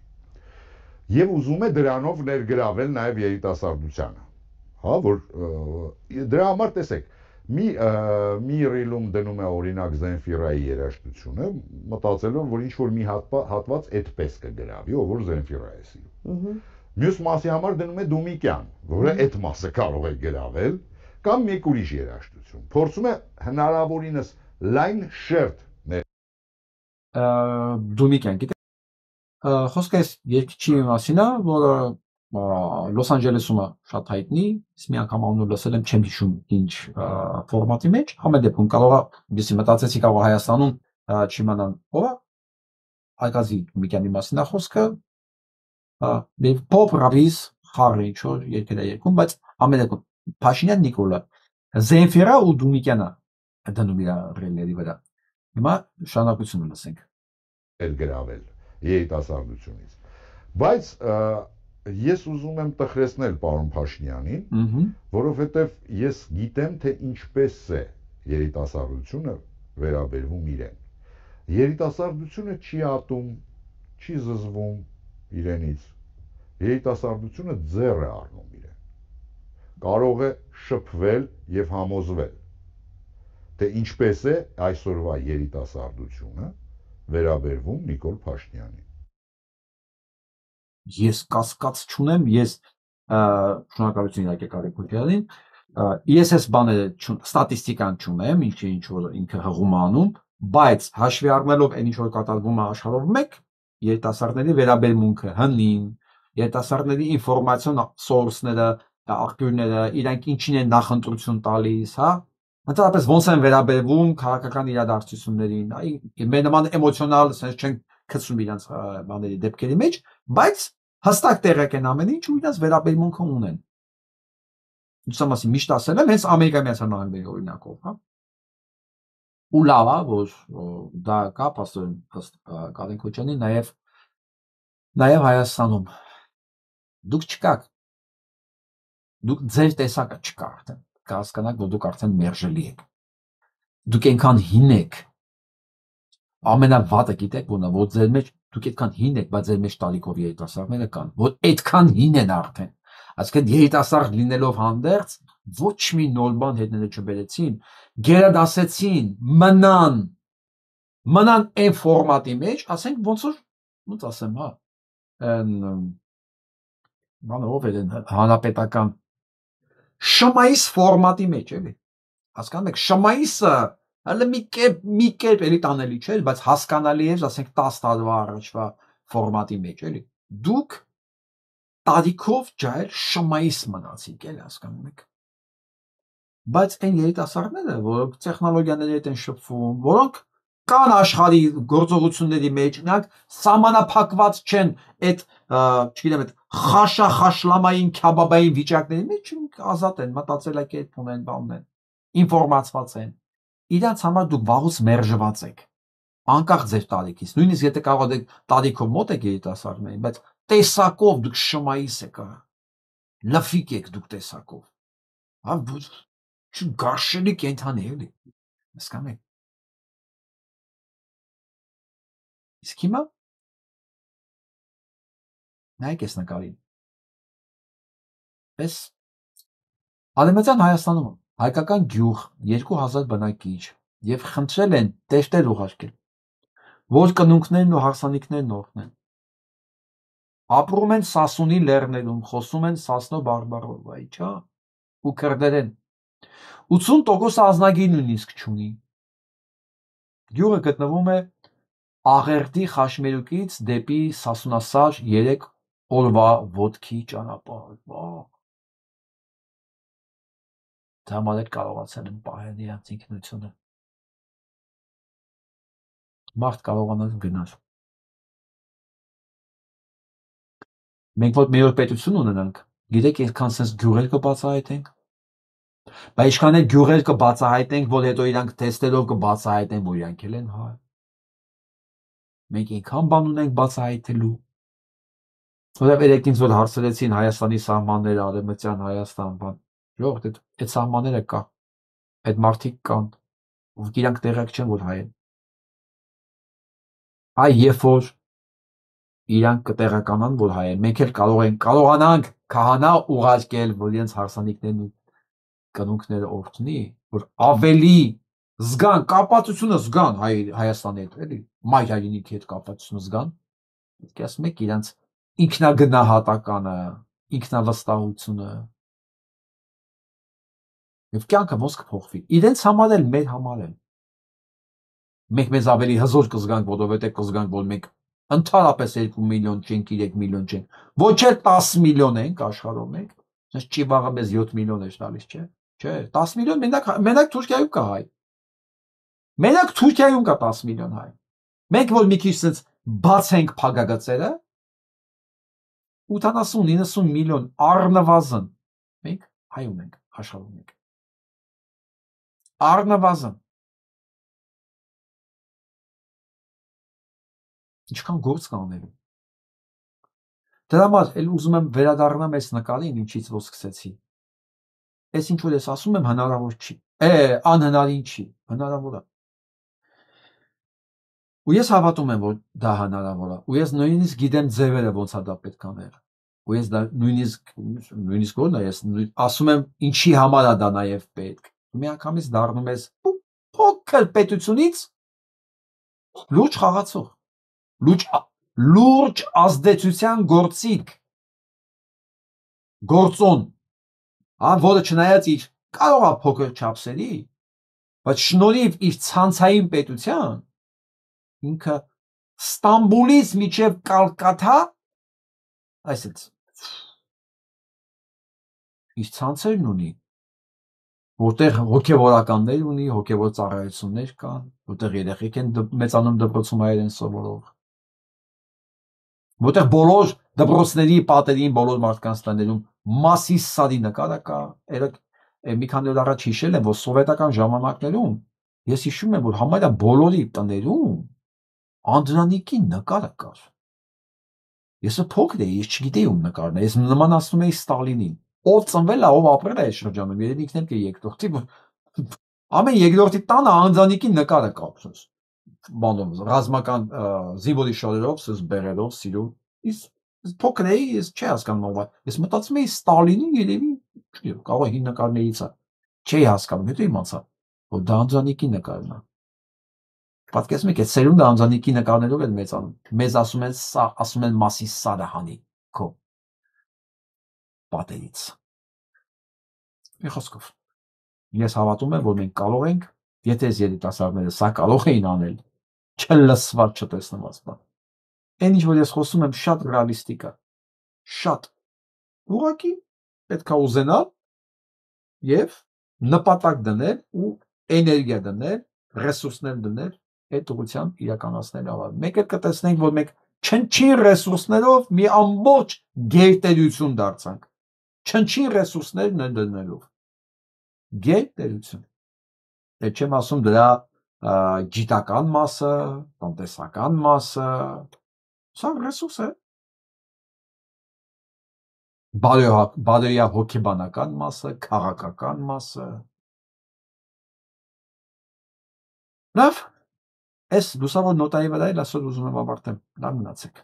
Եվ ուզում է դրանով ներգրավել նաև երիտասարդությանը։ Հա, որ դրա համար տեսեք, մի ռիլում դնում է օրինակ Զենֆիրայի երաժշտությունը, մտածելով, որ ինչ-որ մի հատված այդպես կգրավի, ով որ Զենֆիրա է սիրում։ Մյուս մասի համար դնում է Դումիկյան, որը այդ մասը կարող է գրավել, կամ մեկ ուրիշ երաժշտություն։ Փորձում է հնարավորինս լայն շերտ Դումիկյան, գիտեք, խոսքը այս երկիչի մասին է, որը Լոս Անջելեսում է շատ հայտնի, մի անգամ անունը լսել եմ, չեմ հիշում ինչ ֆորմատի մեջ, ամեն դեպքում կարող է, ես մտածեցի կարող Հայաստանում չիմանան ով է, Հայկազի Միկյանի մասին է խոսքը, Պոպ Ռավիս խաղը ինչ որ երկել է երկում, բայց ամեն դեպքում Փաշինյան Նիկոլը Զենֆիրա ու Դումիկյանը դնում իր ռելների վրա։ Հիմա շարունակությունը լսենք։ Գրավել երիտասարդությունից։ Բայց ես ուզում եմ տխրեցնել պարոն Փաշինյանին, որովհետև ես գիտեմ, թե ինչպես է երիտասարդությունը վերաբերվում իրեն։ Երիտասարդությունը չի ատում, չի զզվում իրենից։ Երիտասարդությունը ձեռ է առնում իրեն։ Կարող է շփվել եւ համոզվել, թե ինչպես է այսօրվա երիտասարդությունը վերաբերվում Նիկոլ Փաշինյանին։ Ես կասկած չունեմ, ես շնորհակալություն իհարկե Կարեն Քոչարյանին, ես այս բաները ստատիստիկան չունեմ, ինչ որ ինքը հղում անում, բայց հաշվի առնելով այն ինչ որ կատարվում է աշխարհով մեկ, երիտասարդների վերաբերմունքը հնին, երիտասարդների ինֆորմացիոն սորսները, աղբյուրները, իրանք ինչին են նախընտրություն տալիս, հա, ընդհանրապես ոնց են վերաբերվում քաղաքական իրադարձություններին, մեր նման էմոցիոնալ sense չեն գցում իրենց բաների դեպքերի մեջ, բայց հստակ տեղեկ են ամեն ինչ ու իրենց վերաբերմունքը ունեն։ Ուսամասի միշտ ասել եմ, հենց Ամերիկայի Միացյալ Նահանգների օրինակով, հա։ Ու լավ է, որ դա կա, ըստ Կարեն Քոչյանի, նաև Հայաստանում։ Դուք չկաք, դուք ձեր տեսակը չկա արդեն, կհասկանաք, որ դուք արդեն մերժելի եք։ Դուք այնքան հին եք, ամենավատը գիտեք, որ ձեր մեջ դուք այդքան հին եք, բայց ձեր մեջ տալիքով երիտասարդները կան, որ այդքան հին են արդեն։ Այսինքն երիտասարդ լինելով հանդերձ ոչ մի նոր բան հետները չբերեցին, գերադասեցին, մնան այն ֆորմատի մեջ, ասենք ոնց որ, ոնց ասեմ, հա, բանը ով էր հանրապետական շմայիս ֆորմատի մեջ, էլի։ Հասկանում եք, շմայիսը հələ մի կերպ էլի տանելի չէ, բայց հասկանալի է, ասենք 10 տարվա առաջվա ֆորմատի մեջ, էլի։ Դուք տարիքով ջահել շմայիս մնացիք, էլի հասկանում եք։ Բայց այն երիտասարդները, որոնք տեխնոլոգիաների հետ են շփվում, որոնք կան աշխարհի գործողությունների մեջ, նրանք սահմանափակված չեն այդ, չգիտեմ, այդ խաշլամային, քյաբաբային վիճակների մեջ, ազատ են, մտածելակերպ ունեն, բան ունեն, ինֆորմացված են։ Իրանց համար դուք վաղուց մերժված եք, անկախ ձեր տարիքից, նույնիսկ եթե կարող եք տարիքով մոտ եք երիտասարդներին, բայց տեսակով դուք շմայիս եք, լֆիկ եք դուք տեսակով, հա, գարշելի կենդանի էլի, հասկանում եք։ Իսկ հիմա նայեք այս նկարին, այս Արևմտյան Հայաստանում հայկական գյուղ 2000 բնակիչ եւ խնդրել են տերտեր ուղարկել, որ կնունքներն ու հարսանիքներն օրհնեն։ Ապրում են Սասունի լեռներում, խոսում են Սասնո բարբառով, այչա, ու քրդերեն։ 80% ազնագիր նույնիսկ չունի։ Գյուղը գտնվում է Աղերդի Խաշմերուկից դեպի Սասունասար 3 օրվա ոտքի ճանապարհ։ Դրամալ էլ կարողացել են պահել իրենց ինքնությունը։ Մարդ կարողանալ գնալ։ Մենք որ մեր պետություն ունենանք, գիտեք այսքան sense գյուղեր կբացահայտենք։ Բայց ինչքան է գյուղեր կբացահայտենք, որ հետո իրանք թեստերով կբացահայտեն, որ իրանք էլ են հայ։ Մենք այնքան բան ունենք բացահայտելու։ Որովհետև երեքինց որ հարցրեցին Հայաստանի սահմանները, Արևմտյան Հայաստան, բան, ժողովուրդ, այդ սահմանները կա, այդ մարդիկ կան, ու իրանք տեղյակ չեն, որ հայ են։ Այ երբ որ իրանք կտեղականան, որ հայ են, մենք էլ կարողանանք քահանա ուղարկել, որ իրենց հարսանիքներն ու կնունքները օրհնի, որ ավելի զգան, կապվածությունը զգան Հայաստանի հետ, էլի, մայր հայրենիքի հետ կապվածությունը զգան, պետք է ասում եք իրենց ինքնագնահատականը, ինքնավստահությունը, եւ կյանքը ոնց կփոխվի, իրենց համար էլ, մեր համար էլ։ Մենք մեզ ավելի հզոր կզգանք, որովհետեւ կզգանք, որ մենք Ընդհանրապես 2 միլիոն չենք, 3 միլիոն չենք, ոչ էլ 10 միլիոն ենք աշխարհում ենք, ասես չի վաղը մեզ 7 միլիոն է տալիս, չէ՞։ Չէ, 10 միլիոն մենակ Թուրքիայում կա հայ։ Մենակ Թուրքիայում կա 10 միլիոն հայ։ Մենք որ մի քիչ sense բացենք փակագծերը 80-90 միլիոն առնվազն մենք հայ ունենք աշխարհում ենք։ Առնվազն ինչքան գործ կա անելու։ Դրա համար էլ ուզում եմ վերադառնամ այս նկարին, ինչից որ սկսեցի։ Այս ինչ որ ես ասում եմ հնարավոր չի։ Անհնարին չի, հնարավոր է։ Ու ես հավատում եմ, որ դա հնարավոր է։ Ու ես նույնիսկ գիտեմ ձևերը ոնց է դա պետք անել։ Ու ես դա նույնիսկ ո՞րն է, ես ասում եմ ինչի համար է դա նաև պետք։ Միանգամից դառնում ես փոքր պետությունից լուրջ խաղացող, լուրջ ազդեցության գործիք, գործոն, որը չնայած իր կարող է փոքր չափսերի, բայց շնորհիվ իր ցանցային պետության ինքը Ստամբուլից մինչև Կալկաթա, այսպես իր ցանցերն ունի, որտեղ հոգևորականներ ունի, հոգևոր ծառայություններ կան, որտեղ երեխեք են մեծանում դպրոցում հայերեն սովորող, որտեղ բոլոր դպրոցների պատերին բոլոր մարդկանց տներում Մասիսադի նկարը կա, մի քանի օր առաջ հիշել եմ, որ սովետական ժամանակներում ես հիշում եմ, որ համարյա բոլորի տներում Անդրանիկի նկարը կար։ Ես փոքր էի, ես չգիտեի ում նկարն է, ես նմանացնում էի Ստալինին։ Ով ծնվել է, ով ապրել է այս շրջանում, երևի ինքն էլ երկրորդի, ամեն երկրորդի տանը Անդրանիկի նկարը կա, բանում ռազմական զինվորի շորերով, սս բերելով, սիրում։ Ես փոքր էի, ես չի հասկանում ով է։ Ես մտածում էի Ստալինին, երևի, կարող է հին նկարներից է։ Չի հասկանում, հետո իմացա, որ դա Անդրանիկի նկարն է։ Պատկերացնում եք, այդ սերունդը Անդրանիկի նկարներով էլ մեծանում։ Մեզ ասում են մասի սարը հանի քո պատերից։ Մի խոսքով, ես հավատում եմ, որ մենք կարող ենք, եթե այս երիտասարդները սա կարող էին անել, չլսված, չտեսնված բան։ Այն ինչ որ ես խոսում եմ շատ ռեալիստիկ է, շատ։ Ուղղակի պետք է ուզենալ եւ նպատակ դնել ու էներգիա դնել, ռեսուրսներ դնել այդ ուղղությամբ իրականացնել համար։ Մեկ էլ կտեսնենք, որ մենք չնչին ռեսուրսներով մի ամբողջ գերտերություն դարձանք։ Չնչին ռեսուրսներն են դնելով։ Գերտերություն։ Դե չեմ ասում դրա գիտական մասը, տնտեսական մասը, սա ռեսուրս է։ Բարոյա հոգեբանական մասը, քաղաքական մասը։ Լավ, այս լուսավոր նոտայի վրա էլ այսօր ուզում եմ ավարտեմ։ Լավ մնացեք։